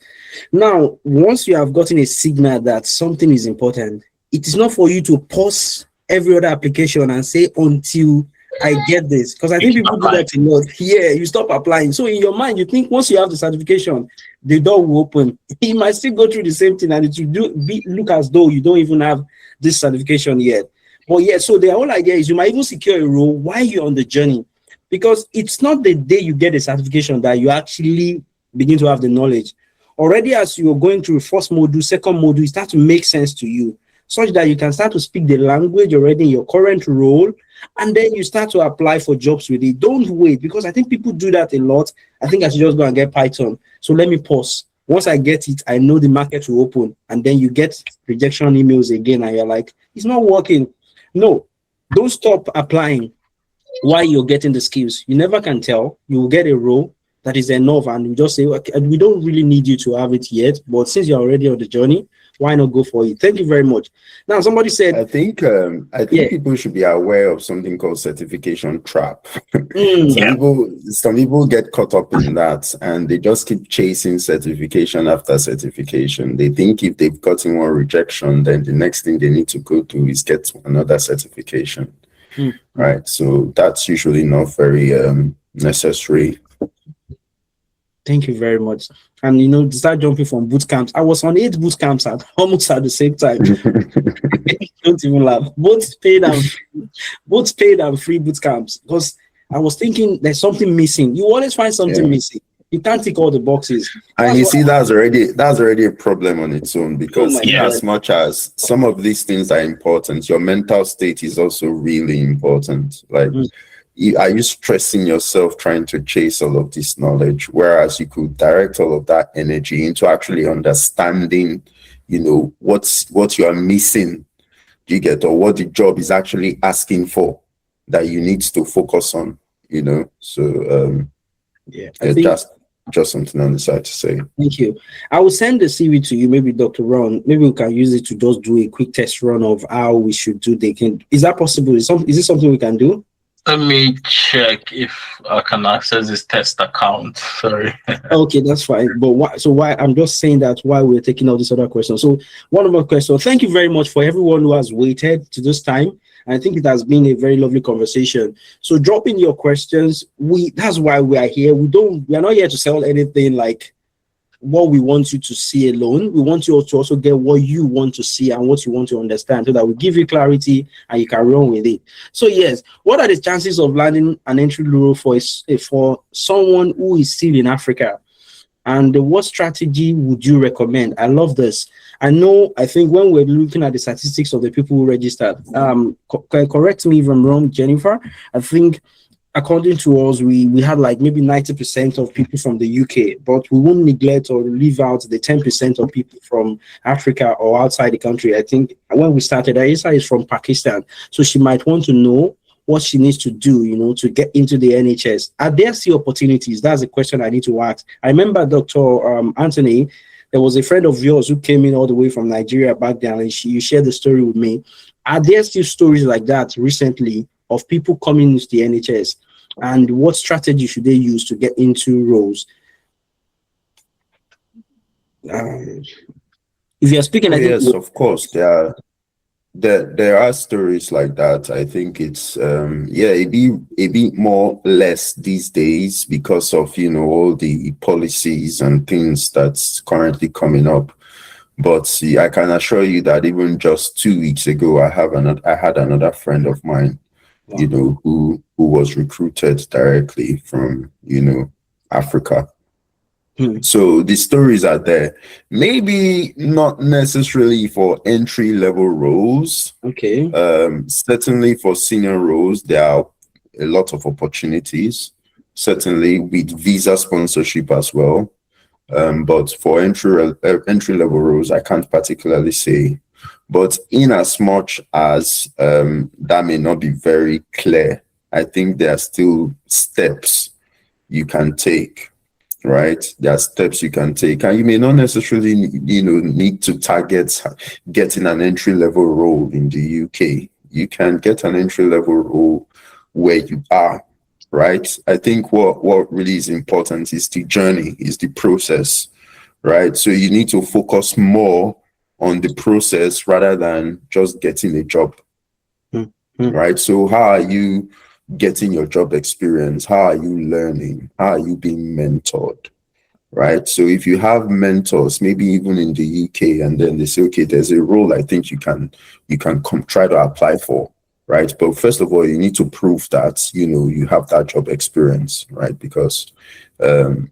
now, once you have gotten a signal that something is important, it is not for you to pause every other application and say, until I get this, because I think people do that a lot. Yeah, you stop applying. So in your mind, you think once you have the certification, the door will open. You might still go through the same thing, and it will look as though you don't even have this certification yet. But yeah, so the whole idea is you might even secure a role while you're on the journey, because it's not the day you get a certification that you actually begin to have the knowledge. Already, as you're going through first module, second module, it starts to make sense to you, such that you can start to speak the language already in your current role, and then you start to apply for jobs with it. Don't wait, because I think people do that a lot. I think I should just go and get Python. So let me pause. Once I get it, I know the market will open, and then you get rejection emails again, and you're like, it's not working. No, don't stop applying while you're getting the skills. You never can tell. You will get a role that is enough, and we just say, okay, we don't really need you to have it yet, but since you're already on the journey, why not go for it? Thank you very much. Now, somebody said, I think people should be aware of something called certification trap. Some people get caught up in that, and they just keep chasing certification after certification. They think if they've gotten one rejection, then the next thing they need to go do is get another certification. Right? So that's usually not very necessary. Thank you very much. And start jumping from boot camps. I was on 8 boot camps almost at the same time. Don't even laugh. Both paid and free boot camps, because I was thinking there's something missing. You always find something missing. You can't tick all the boxes. And you see, that's already a problem on its own, because as much as some of these things are important, your mental state is also really important. Like, are you stressing yourself trying to chase all of this knowledge, whereas you could direct all of that energy into actually understanding, what you are missing, you get, or what the job is actually asking for that you need to focus on, So just something on the side to say. Thank you. I will send the CV to you, maybe Dr. Ron. Maybe we can use it to just do a quick test run of how we should do the. Is that possible? Is this something we can do? Let me check if I can access this test account. Sorry. Okay, that's fine. But why I'm just saying that while we're taking all these other questions. So one more question. Thank you very much for everyone who has waited to this time. I think it has been a very lovely conversation. So drop in your questions. That's why we are here. We are not here to sell anything like what we want you to see alone. We want you to also get what you want to see and what you want to understand, so that we give you clarity and you can run with it. So yes, what are the chances of landing an entry role for someone who is still in Africa? And what strategy would you recommend? I love this. I think when we're looking at the statistics of the people who registered, correct me if I'm wrong, Jennifer, I think according to us, we had like maybe 90% of people from the UK, but we won't neglect or leave out the 10% of people from Africa or outside the country. I think when we started, Aisa is from Pakistan, so she might want to know what she needs to do, to get into the NHS. Are there still opportunities? That's a question I need to ask. I remember Dr. Anthony there was a friend of yours who came in all the way from Nigeria back then, and you shared the story with me. Are there still stories like that recently of people coming into the NHS, and what strategy should they use to get into roles? If you're speaking, I think yes, of course, there are stories like that. I think it's it be more less these days because of all the policies and things that's currently coming up. But see, I can assure you that even just 2 weeks ago, I had another friend of mine, who was recruited directly from Africa. So the stories are there. Maybe not necessarily for entry level roles. Okay. Certainly for senior roles, there are a lot of opportunities. Certainly with visa sponsorship as well. But for entry level roles, I can't particularly say. But in as much as that may not be very clear, I think there are still steps you can take. Right, there are steps you can take, and you may not necessarily need to target getting an entry level role in the UK. You can get an entry level role where you are. Right, I think what really is important is the journey, is the process. Right, so you need to focus more on the process rather than just getting a job. Right, so how are you getting your job experience? How are you learning? How are you being mentored? Right, so if you have mentors, maybe even in the UK, and then they say, okay, there's a role I think you can come try to apply for. Right, but first of all, you need to prove that you have that job experience. Right, because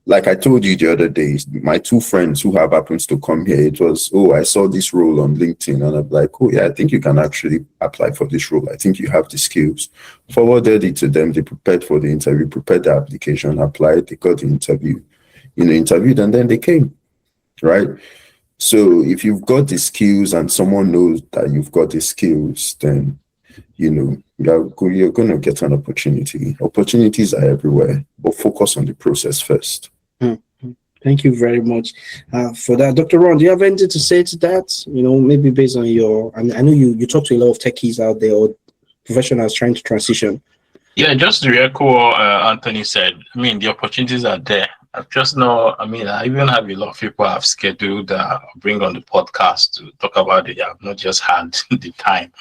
like I told you the other day, my two friends who have happens to come here, it was, oh, I saw this role on LinkedIn, and I'm like, oh yeah, I think you can actually apply for this role. I think you have the skills. Forwarded it to them. They prepared for the interview, prepared the application, applied, they got the interview, interviewed, and then they came. Right. So if you've got the skills and someone knows that you've got the skills, then you're going to get an opportunity. Opportunities are everywhere, but focus on the process first. Thank you very much for that. Dr. Ron, do you have anything to say to that? Maybe based on I know you talk to a lot of techies out there or professionals trying to transition. Yeah, just to echo what Anthony said, the opportunities are there. I've just know, I even have a lot of people I've scheduled bring on the podcast to talk about it. I've not just had the time.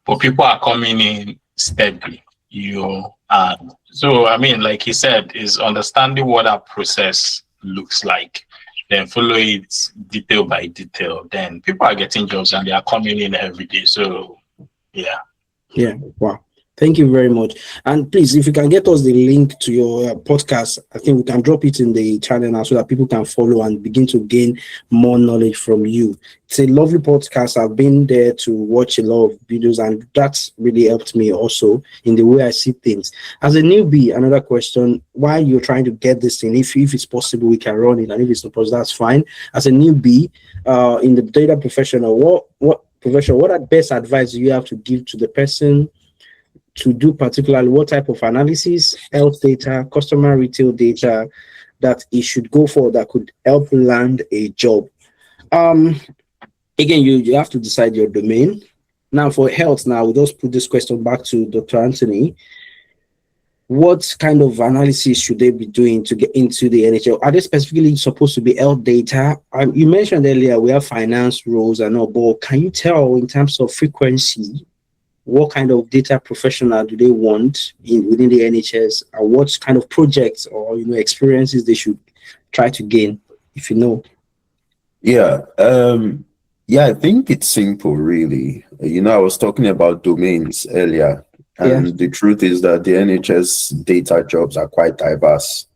But people are coming in steadily, and so like he said, is understanding what that process looks like, then follow it detail by detail. Then people are getting jobs and they are coming in every day. So yeah. Wow. Thank you very much. And please, if you can get us the link to your podcast, I think we can drop it in the channel now so that people can follow and begin to gain more knowledge from you. It's a lovely podcast. I've been there to watch a lot of videos, and that's really helped me also in the way I see things. As a newbie, another question, while you're trying to get this thing, if it's possible, we can run it, and if it's not possible, that's fine. As a newbie in the data professional, what are the best advice you have to give to the person to do, particularly what type of analysis, health data, customer retail data that it should go for that could help land a job? Again, you have to decide your domain. Now for health, we'll just put this question back to Dr. Anthony. What kind of analysis should they be doing to get into the NHL? Are they specifically supposed to be health data? You mentioned earlier we have finance roles and all, but can you tell in terms of frequency, what kind of data professional do they want within the NHS, and what kind of projects or experiences they should try to gain, if you know? I think it's simple, really. I was talking about domains earlier, and the truth is that the NHS data jobs are quite diverse.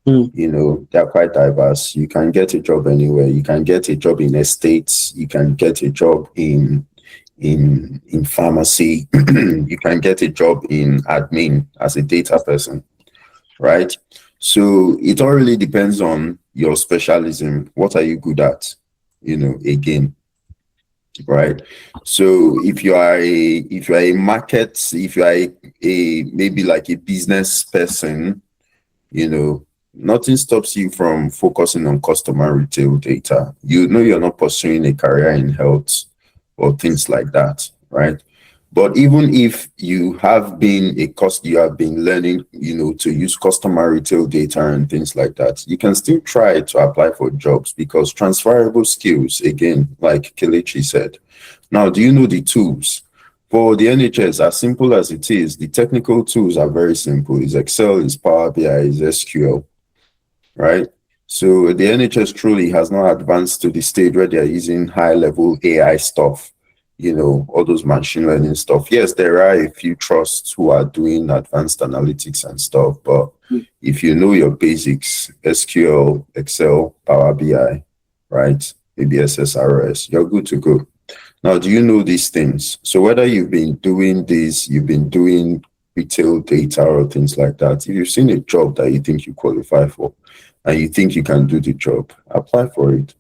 They're quite diverse. You can get a job anywhere. You can get a job in estates. You can get a job in pharmacy. You can get a job in admin as a data person, right? So it all really depends on your specialism. What are you good at? Again, right? So if you are a market, if you are a maybe like a business person, nothing stops you from focusing on customer retail data. You know you're not pursuing a career in health or things like that, right? But even if you have been you have been learning, to use customer retail data and things like that, you can still try to apply for jobs because transferable skills, again, like Kelechi said. Now, do you know the tools? For the NHS, as simple as it is, the technical tools are very simple. It's Excel, it's Power BI, it's SQL, right? So the NHS truly has not advanced to the stage where they're using high-level AI stuff, all those machine learning stuff. Yes, there are a few trusts who are doing advanced analytics and stuff, but if you know your basics, SQL, Excel, Power BI, right, maybe SSRS, you're good to go. Now, do you know these things? So whether you've been doing this, you've been doing retail data or things like that, if you've seen a job that you think you qualify for and you think you can do the job, apply for it,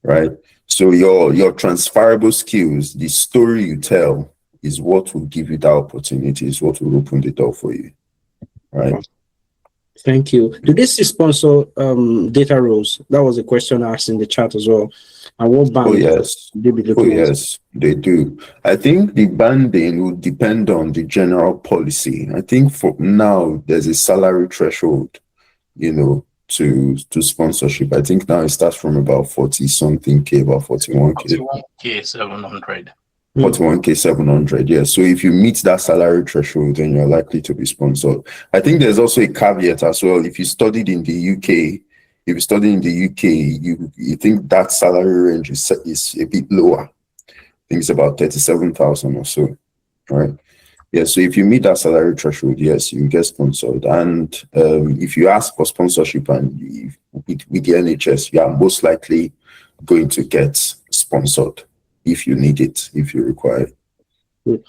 right? So your transferable skills, the story you tell is what will give you that opportunity, is what will open the door for you, right? Thank you. Do they sponsor data roles? That was a question asked in the chat as well. And what band? Oh yes, they do. I think the banding will depend on the general policy. I think for now there's a salary threshold, to sponsorship. I think now it starts from about 40 something K, about 41K. 41K 700. 41K 700, yeah. So if you meet that salary threshold, then you're likely to be sponsored. I think there's also a caveat as well. If you studied in the UK, you think that salary range is a bit lower. I think it's about 37,000 or so, right? Yeah, so if you meet that salary threshold, yes, you get sponsored. And if you ask for sponsorship and with the NHS, you are most likely going to get sponsored if you need it, if you require it.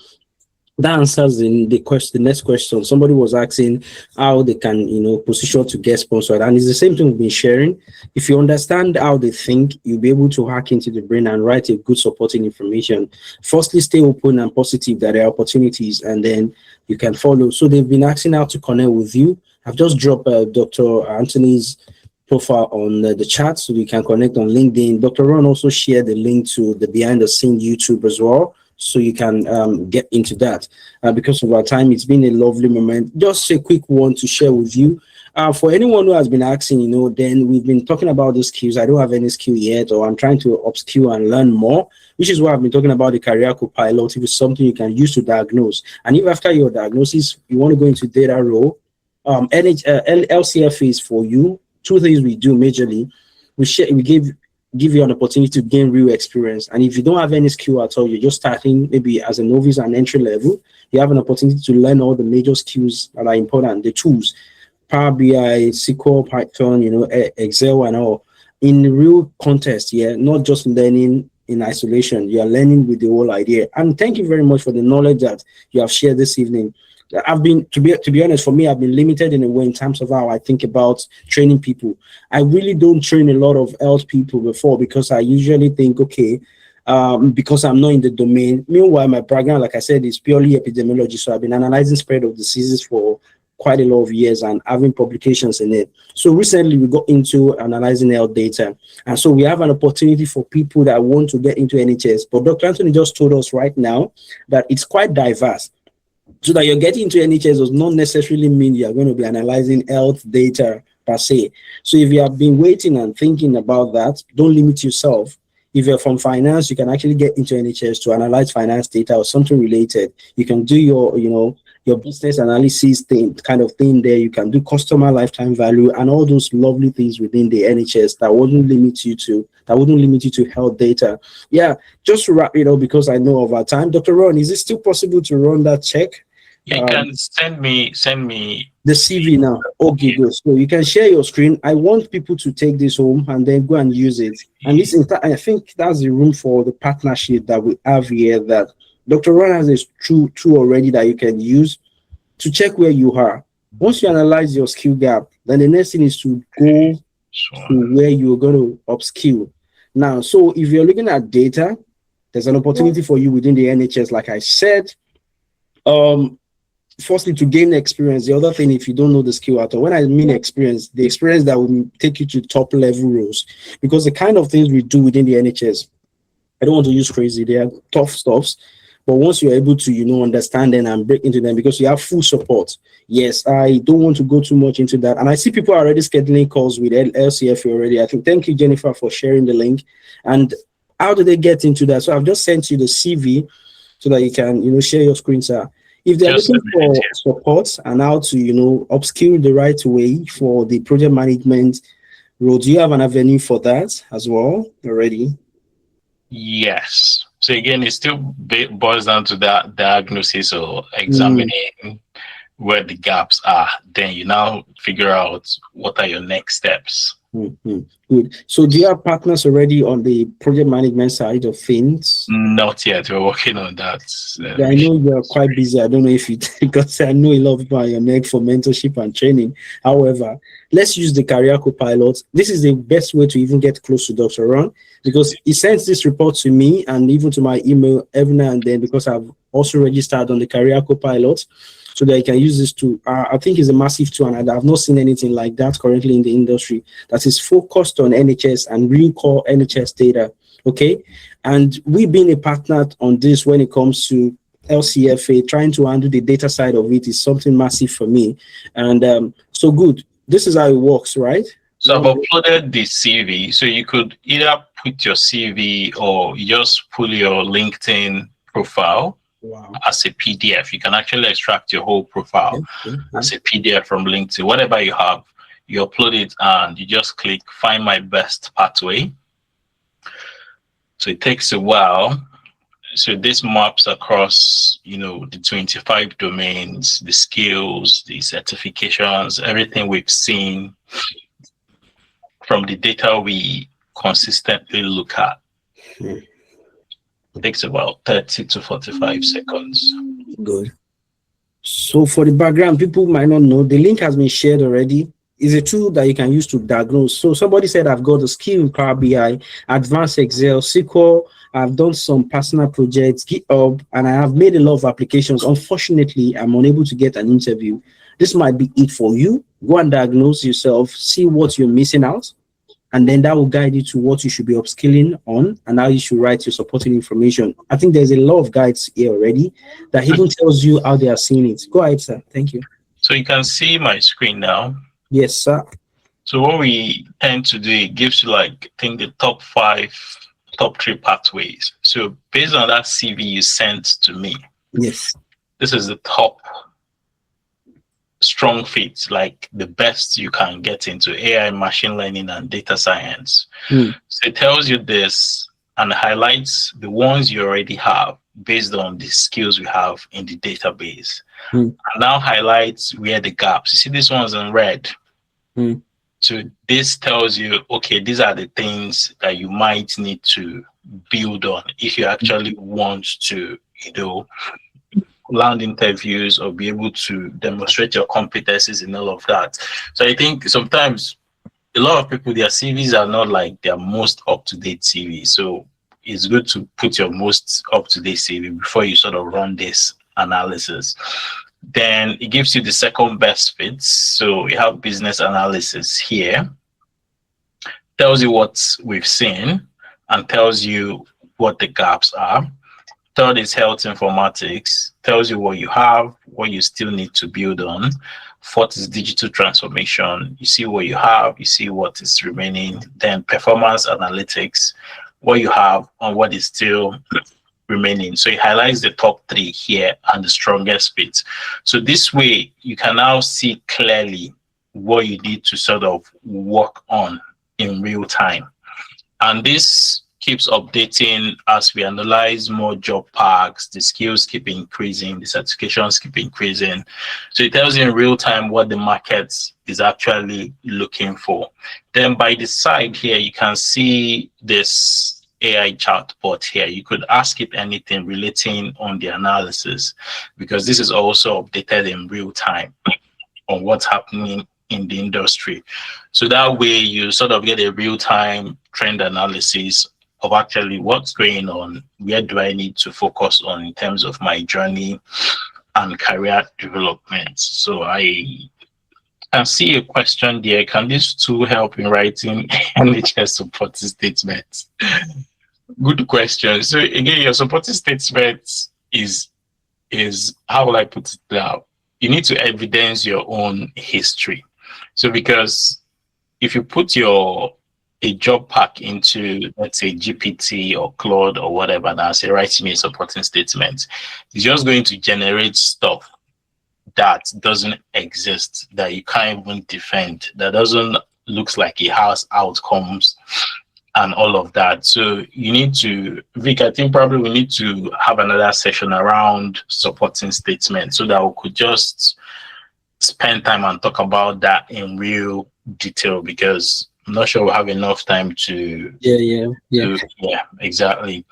That answers in the next question. Somebody was asking how they can, position to get sponsored. And it's the same thing we've been sharing. If you understand how they think, you'll be able to hack into the brain and write a good supporting information. Firstly, stay open and positive that there are opportunities, and then you can follow. So they've been asking how to connect with you. I've just dropped Dr. Anthony's profile on the chat so you can connect on LinkedIn. Dr. Ron also shared the link to the behind the scenes YouTube as well, so you can get into that. Because of our time, it's been a lovely moment. Just a quick one to share with you. For anyone who has been asking, then we've been talking about the skills. I don't have any skill yet, or I'm trying to upskill and learn more, which is why I've been talking about the career co-pilot. If it's something you can use to diagnose. And if after your diagnosis, you want to go into data role, LCF is for you. Two things we do majorly. We give you an opportunity to gain real experience. And if you don't have any skill at all, you're just starting maybe as a novice and entry level, you have an opportunity to learn all the major skills that are important, the tools, Power BI, SQL, Python, Excel and all, in real context, not just learning in isolation. You are learning with the whole idea. And thank you very much for the knowledge that you have shared this evening. I've been, to be honest, for me, I've been limited in a way in terms of how I think about training people. I really don't train a lot of health people before because I usually think, okay, because I'm not in the domain. Meanwhile, my background, like I said, is purely epidemiology. So I've been analyzing spread of diseases for quite a lot of years and having publications in it. So recently we got into analyzing health data. And so we have an opportunity for people that want to get into NHS. But Dr. Anthony just told us right now that it's quite diverse. So that you're getting into NHS does not necessarily mean you're going to be analyzing health data per se. So if you have been waiting and thinking about that, don't limit yourself. If you're from finance, you can actually get into NHS to analyze finance data or something related. You can do your business analysis kind of thing there. You can do customer lifetime value and all those lovely things within the NHS that wouldn't limit you to health data. Yeah, just to wrap it up because I know of our time. Dr. Ron, is it still possible to run that check? Yeah, you can send me the CV now. Okay, good. So you can share your screen. I want people to take this home and then go and use it. And I think that's the room for the partnership that we have here, that Dr. Ron has a tool already that you can use to check where you are. Once you analyze your skill gap, then the next thing is to go to where you're going to upskill. Now, so if you're looking at data, there's an opportunity for you within the NHS, like I said. firstly to gain experience. The other thing, if you don't know the skill at all, when I mean experience, the experience that will take you to top level roles, because the kind of things we do within the NHS, I don't want to use crazy, they are tough stuffs. But once you're able to, understand them and break into them, because you have full support. Yes, I don't want to go too much into that. And I see people are already scheduling calls with LCF already. I think, thank you, Jennifer, for sharing the link. And how do they get into that? So I've just sent you the CV so that you can, share your screen, sir. If they're Just looking for support and how to, upskill the right way for the project management role, do you have an avenue for that as well already? Yes. So again, it still boils down to that diagnosis or examining where the gaps are. Then you now figure out what are your next steps. Good. So do you have partners already on the project management side of things? Not yet. We're working on that. Yeah, I know you're quite busy. I don't know if you, because I know a lot of people are on your neck for mentorship and training. However, let's use the career co-pilot. This is the best way to even get close to Dr. Ron, because he sends this report to me and even to my email every now and then, because I've also registered on the career co-pilot, so that I can use this to, I think it's a massive tool, and I've not seen anything like that currently in the industry that is focused on NHS and real core NHS data. Okay. And we being a partner on this when it comes to LCFA, trying to handle the data side of it is something massive for me. And so good. This is how it works, right? So I've uploaded the CV. So you could either put your CV or you just pull your LinkedIn profile. Wow. As a PDF. You can actually extract your whole profile as a PDF from LinkedIn. Whatever you have, you upload it and you just click find my best pathway. So it takes a while. So this maps across, the 25 domains, the skills, the certifications, everything we've seen from the data we consistently look at. It takes about 30 to 45 seconds. Good. So for the background, people might not know, the link has been shared already. It's a tool that you can use to diagnose. So somebody said, I've got a skill in Power BI, Advanced Excel, SQL. I've done some personal projects, GitHub, and I have made a lot of applications. Unfortunately, I'm unable to get an interview. This might be it for you. Go and diagnose yourself, see what you're missing out. And then that will guide you to what you should be upskilling on and how you should write your supporting information. I think there's a lot of guides here already that even tells you how they are seeing it. Go ahead, sir. Thank you. So you can see my screen now. Yes, sir. So what we tend to do, it gives you the top 3 pathways. So based on that CV you sent to me, yes, this is the top strong fit, like the best you can get into AI, machine learning, and data science. So it tells you this and highlights the ones you already have based on the skills we have in the database. And now highlights where the gaps. You see these ones in red. So this tells you, okay, these are the things that you might need to build on if you actually want to, land interviews or be able to demonstrate your competencies in all of that. So I think sometimes a lot of people, their CVs are not like their most up-to-date CV. So it's good to put your most up-to-date CV before you sort of run this analysis. Then it gives you the second best fits. So you have business analysis here, tells you what we've seen and tells you what the gaps are. Third is health informatics, tells you what you have, what you still need to build on. Fourth is digital transformation. You see what you have, you see what is remaining. Then performance analytics, what you have and what is still remaining. So it highlights the top 3 here and the strongest fit. So this way you can now see clearly what you need to sort of work on in real time. And this keeps updating as we analyze more job packs, the skills keep increasing, the certifications keep increasing. So it tells you in real time what the market is actually looking for. Then by the side here, you can see this AI chatbot here. You could ask it anything relating on the analysis, because this is also updated in real time on what's happening in the industry. So that way you sort of get a real-time trend analysis of actually what's going on, where do I need to focus on in terms of my journey, and career development. So I can see a question there. Can these two help in writing NHS supporting statements? Good question. So again, your supporting statement is how will I put it now? You need to evidence your own history. So because if you put a job pack into, let's say, GPT or Claude or whatever, now say write me a supporting statement, it's just going to generate stuff that doesn't exist, that you can't even defend, that doesn't looks like it has outcomes and all of that. So you need to, Vic, I think probably we need to have another session around supporting statements so that we could just spend time and talk about that in real detail, because I'm not sure we'll have enough time to. Yeah, Exactly.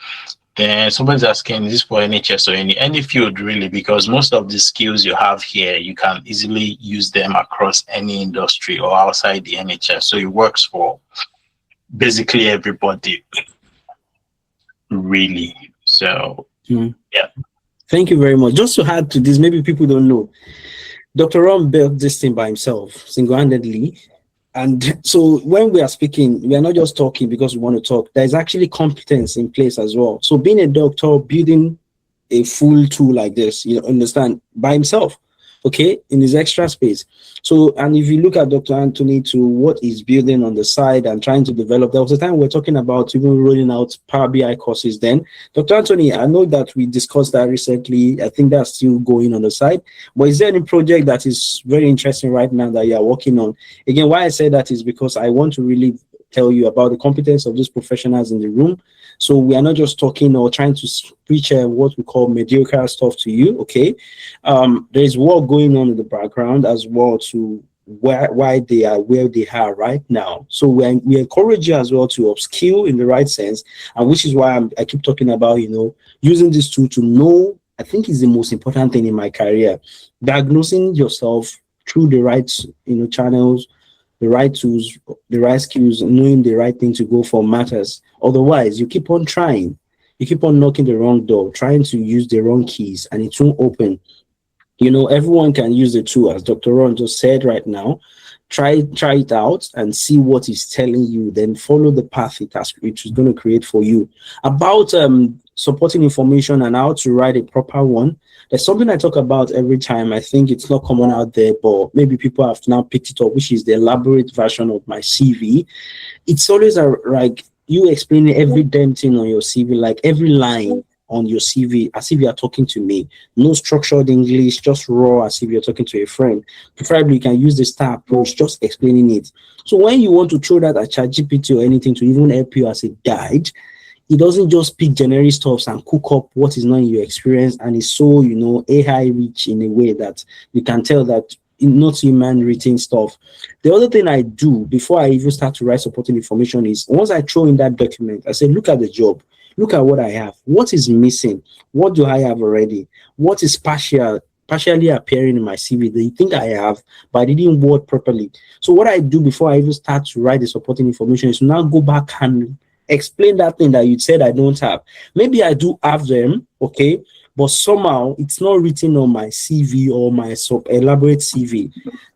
Then somebody's asking, is this for NHS or any field really? Because most of the skills you have here, you can easily use them across any industry or outside the NHS. So it works for basically everybody, really. So, yeah. Thank you very much. Just to add to this, maybe people don't know, Dr. Ron built this thing by himself, single-handedly. And so when we are speaking, we are not just talking because we want to talk. There's actually competence in place as well. So being a doctor, building a full tool like this, you understand, by himself, okay, in his extra space. So, and if you look at Dr. Anthony to what he's building on the side and trying to develop, there was a time we're talking about even rolling out Power BI courses then. Dr. Anthony, I know that we discussed that recently. I think that's still going on the side. But is there any project that is very interesting right now that you are working on? Again, why I say that is because I want to really tell you about the competence of these professionals in the room. So we are not just talking or trying to preach what we call mediocre stuff to you, okay? There is work going on in the background as well to why they are where they are right now. So we encourage you as well to upskill in the right sense, and which is why I keep talking about, using this tool to know, I think is the most important thing in my career, diagnosing yourself through the right, channels, the right tools, the right skills, knowing the right thing to go for matters. Otherwise, you keep on trying. You keep on knocking the wrong door, trying to use the wrong keys, and it won't open. Everyone can use the tool, as Dr. Ron just said right now. Try it out and see what it's telling you. Then follow the path it is going to create for you. About supporting information and how to write a proper one, there's something I talk about every time. I think it's not common out there, but maybe people have now picked it up, which is the elaborate version of my CV. It's always like you explaining every damn thing on your CV, like every line on your CV, as if you are talking to me. No structured English, just raw, as if you're talking to a friend. Preferably, you can use the star approach, just explaining it. So when you want to throw that at ChatGPT or anything to even help you as a guide, it doesn't just pick generic stuff and cook up what is not in your experience, and it's so, AI rich in a way that you can tell that not human written stuff. The other thing I do before I even start to write supporting information is, once I throw in that document, I say, look at the job. Look at what I have. What is missing? What do I have already? What is partially appearing in my CV that you think I have, but I didn't word properly? So what I do before I even start to write the supporting information is to now go back and explain that thing that you said I don't have. Maybe I do have them, okay, but somehow it's not written on my CV or my elaborate CV.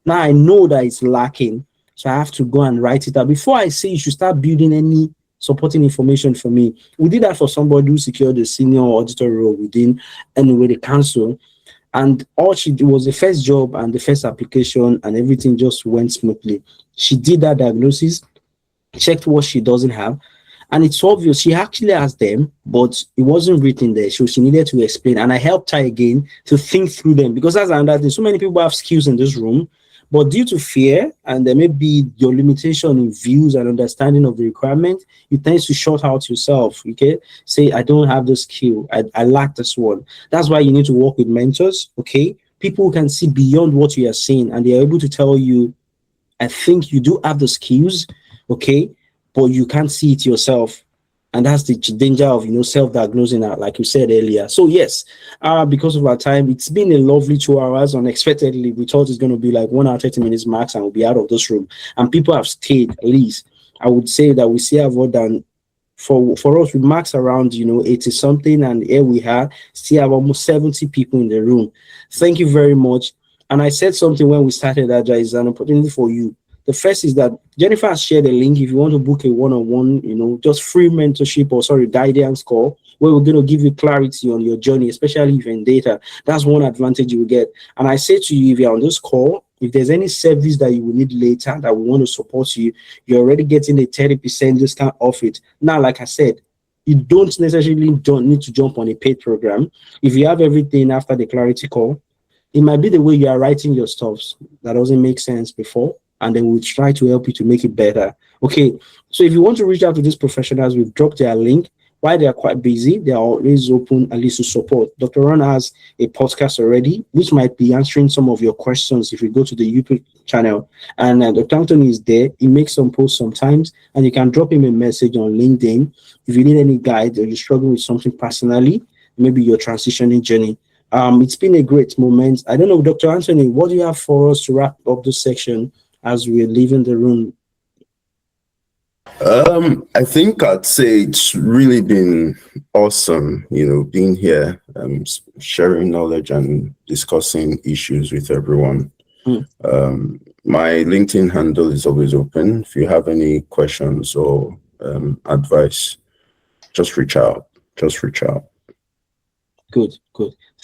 Now I know that it's lacking, so I have to go and write it out. Before I say you should start building any supporting information for me, we did that for somebody who secured the senior auditor role within the council, and all she did was the first job and the first application, and everything just went smoothly. She did that diagnosis, checked what she doesn't have, and it's obvious she actually has them, but it wasn't written there, so she needed to explain, and I helped her again to think through them, because that's another thing. So many people have skills in this room, but due to fear and there may be your limitation in views and understanding of the requirement, you tend to shut out yourself, okay? Say, I don't have the skill, I lack this one. That's why you need to work with mentors, okay? People who can see beyond what you are saying, and they are able to tell you, I think you do have the skills, okay, but you can't see it yourself. And that's the danger of, self-diagnosing, like you said earlier. So yes, because of our time, it's been a lovely 2 hours. Unexpectedly, we thought it's going to be like 1 hour, 30 minutes max, and we'll be out of this room. And people have stayed, at least. I would say that we still have more than for us, we max around 80 something, and here we are, still have almost 70 people in the room. Thank you very much. And I said something when we started that there is an opportunity for you. The first is that Jennifer has shared a link. If you want to book a one-on-one, just free mentorship or guidance call, where we're going to give you clarity on your journey, especially if you're in data. That's one advantage you will get. And I say to you, if you're on this call, if there's any service that you will need later that we want to support you, you're already getting a 30% discount off it. Now, like I said, you don't necessarily need to jump on a paid program. If you have everything after the clarity call, it might be the way you are writing your stuff that doesn't make sense before, and then we'll try to help you to make it better. Okay, so if you want to reach out to these professionals, we've dropped their link. While they are quite busy, they are always open at least to support. Dr. Ron has a podcast already, which might be answering some of your questions if you go to the YouTube channel. And Dr. Anthony is there. He makes some posts sometimes, and you can drop him a message on LinkedIn if you need any guide or you're struggling with something personally, maybe your transitioning journey. It's been a great moment. I don't know, Dr. Anthony, what do you have for us to wrap up this section as we're leaving the room? I think I'd say it's really been awesome, being here, sharing knowledge and discussing issues with everyone. My LinkedIn handle is always open. If you have any questions or advice, just reach out. Good.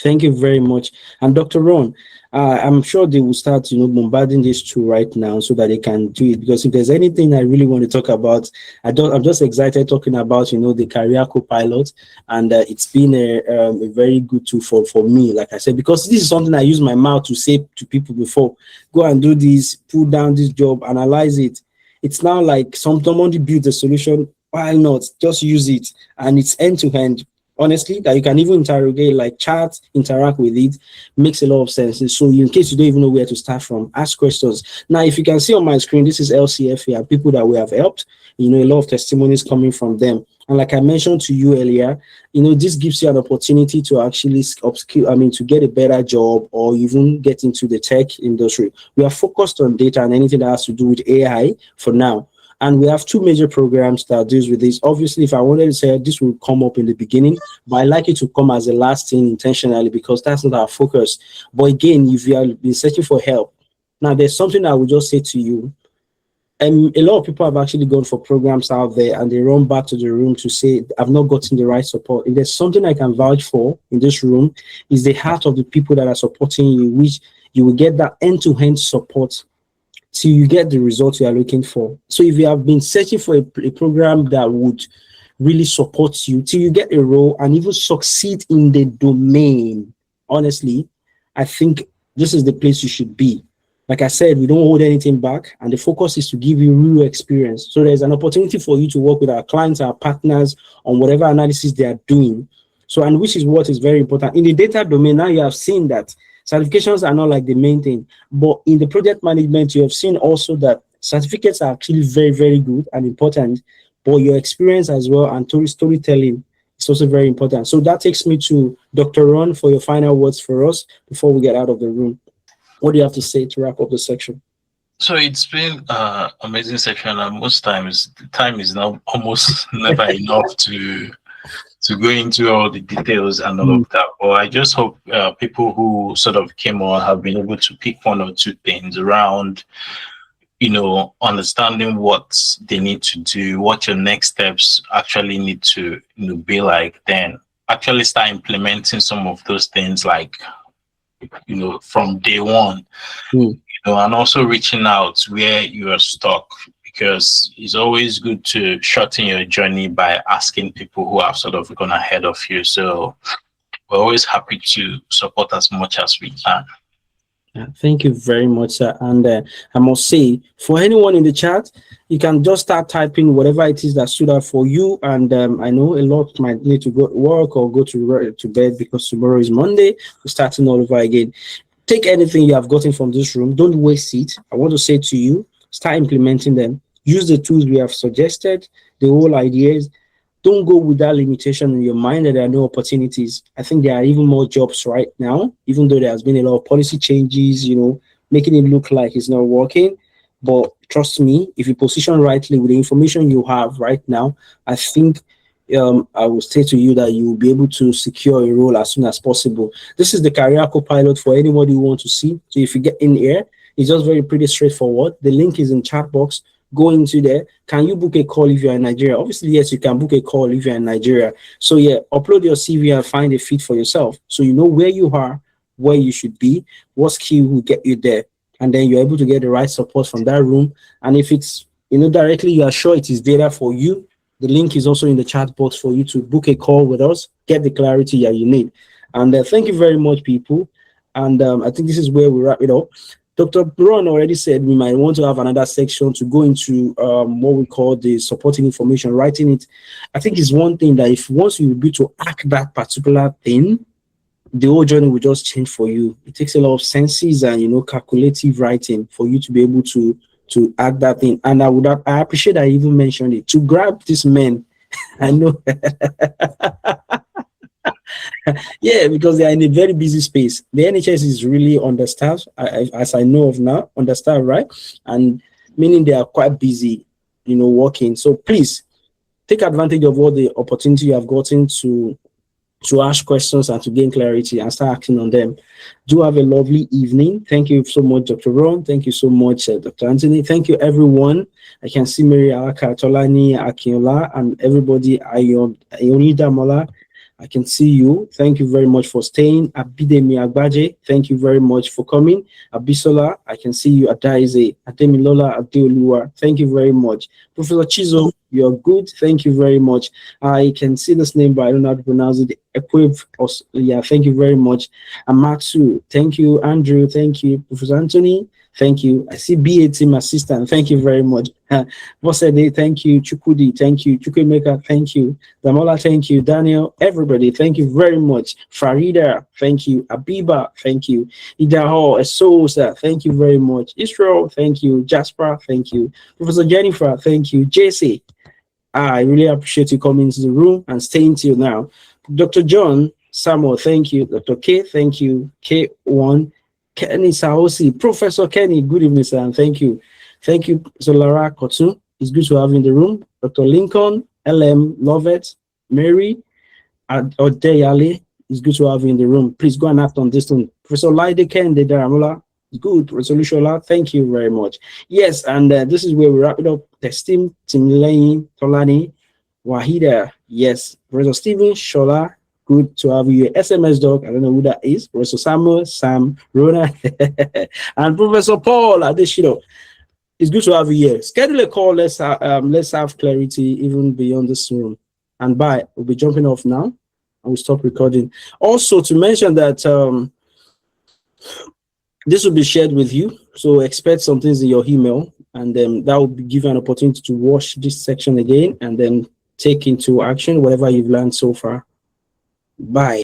Thank you very much. And Dr. Ron, I'm sure they will start, bombarding these two right now so that they can do it. Because if there's anything I really want to talk about, I'm just excited talking about, the career co-pilot, and it's been a very good tool for me, like I said, because this is something I use my mouth to say to people before. Go and do this, pull down this job, analyze it. It's now like somebody built a solution. Why not? Just use it, and it's end to end. Honestly, that you can even interrogate, like chat, interact with it, makes a lot of sense. And so in case you don't even know where to start from, ask questions. Now, if you can see on my screen, this is LCFA and people that we have helped, a lot of testimonies coming from them. And like I mentioned to you earlier, this gives you an opportunity to actually to get a better job or even get into the tech industry. We are focused on data and anything that has to do with AI for now. And we have two major programs that deals with this. Obviously, if I wanted to say this will come up in the beginning, but I like it to come as a last thing intentionally because that's not our focus. But again, if you have been searching for help, now there's something I would just say to you. A lot of people have actually gone for programs out there and they run back to the room to say, I've not gotten the right support. If there's something I can vouch for in this room, is the heart of the people that are supporting you, which you will get that end-to-end support till you get the results you are looking for. So if you have been searching for a program that would really support you till you get a role and even succeed in the domain, honestly, I think this is the place you should be. Like I said, we don't hold anything back, and the focus is to give you real experience. So there's an opportunity for you to work with our clients, our partners on whatever analysis they are doing. So, and which is what is very important. In the data domain, now you have seen that certifications are not like the main thing, but in the project management, you have seen also that certificates are actually very, very good and important, but your experience as well and storytelling is also very important. So that takes me to Dr. Ron for your final words for us before we get out of the room. What do you have to say to wrap up the section? So it's been an amazing section, and most times the time is now almost never enough to go into all the details and all of that. But I just hope people who sort of came on have been able to pick one or two things around, understanding what they need to do, what your next steps actually need to be like, then actually start implementing some of those things like, from day one, and also reaching out where you are stuck. Because it's always good to shorten your journey by asking people who have sort of gone ahead of you. So we're always happy to support as much as we can. Yeah, thank you very much, sir. And I must say, for anyone in the chat, you can just start typing whatever it is that stood out for you. And I know a lot might need to go to work or go to bed because tomorrow is Monday. We're starting all over again. Take anything you have gotten from this room. Don't waste it. I want to say to you, start implementing them. Use the tools we have suggested, the whole ideas. Don't go with that limitation in your mind that there are no opportunities. I think there are even more jobs right now, even though there has been a lot of policy changes, making it look like it's not working. But trust me, if you position rightly with the information you have right now, I think I will say to you that you will be able to secure a role as soon as possible. This is the career co-pilot for anybody who wants to see. So if you get in here, it's just pretty straightforward. The link is in chat box. Go into there. Can you book a call if you're in Nigeria? Obviously, yes, you can book a call if you're in Nigeria. So yeah, upload your CV and find a fit for yourself. So you know where you are, where you should be, what skill will get you there. And then you're able to get the right support from that room. And if it's, directly, you are sure it is data for you, the link is also in the chat box for you to book a call with us, get the clarity that you need. And thank you very much, people. And I think this is where we wrap it up. Dr. Brown already said we might want to have another section to go into what we call the supporting information, writing it. I think it's one thing that if once you will be to act that particular thing, the whole journey will just change for you. It takes a lot of senses and calculative writing for you to be able to add that thing. And I appreciate that I even mentioned it. To grab this man, I know. Yeah, because they are in a very busy space. The NHS is really understaffed, as I know of now, understaffed, right? And meaning they are quite busy, working. So please take advantage of all the opportunity you have gotten to ask questions and to gain clarity and start acting on them. Do have a lovely evening. Thank you so much, Dr. Ron. Thank you so much, Dr. Anthony. Thank you, everyone. I can see Mary Alaka, Tolani, Akinola, and everybody. Ayonida Mola, I can see you. Thank you very much for staying. Abidemi Agbaje, thank you very much for coming. Abisola, I can see you. Adaize, Ademilola, Adeoluwa, thank you very much. Professor Chizo, you're good. Thank you very much. I can see this name, but I don't know how to pronounce it. Yeah, thank you very much. Amatsu, thank you. Andrew, thank you. Professor Anthony, thank you. I see BA team assistant. Thank you very much. Bosede, thank you. Chukudi, thank you. Chukwemeka, thank you. Damola, thank you. Daniel, everybody, thank you very much. Farida, thank you. Abiba, thank you. Idaho, Esosa, thank you very much. Israel, thank you. Jasper, thank you. Professor Jennifer, thank you. JC, I really appreciate you coming into the room and staying till now. Dr. John Samuel, thank you. Dr. K, thank you. K1, Kenny Saosi, Professor Kenny, good evening, sir, and thank you. Thank you, Solara Kotu. It's good to have you in the room. Dr. Lincoln, LM Lovett, Mary, Odeyale, it's good to have you in the room. Please go and act on this one. Professor Laide Kende Daramola, good. Resolution, thank you very much. Yes, and this is where we wrap it up. Testim, Timlane, Tolani, Wahida, yes. Professor Stephen Shola, good to have you. SMS Doc, I don't know who that is. Professor Samuel, Sam, Rona, and Professor Paul Adeshino. It's good to have you here. Schedule a call. Let's have clarity even beyond this room. And bye. We'll be jumping off now. And we'll stop recording. Also, to mention that this will be shared with you. So expect some things in your email. And then that will give you an opportunity to watch this section again and then take into action whatever you've learned so far. Bye.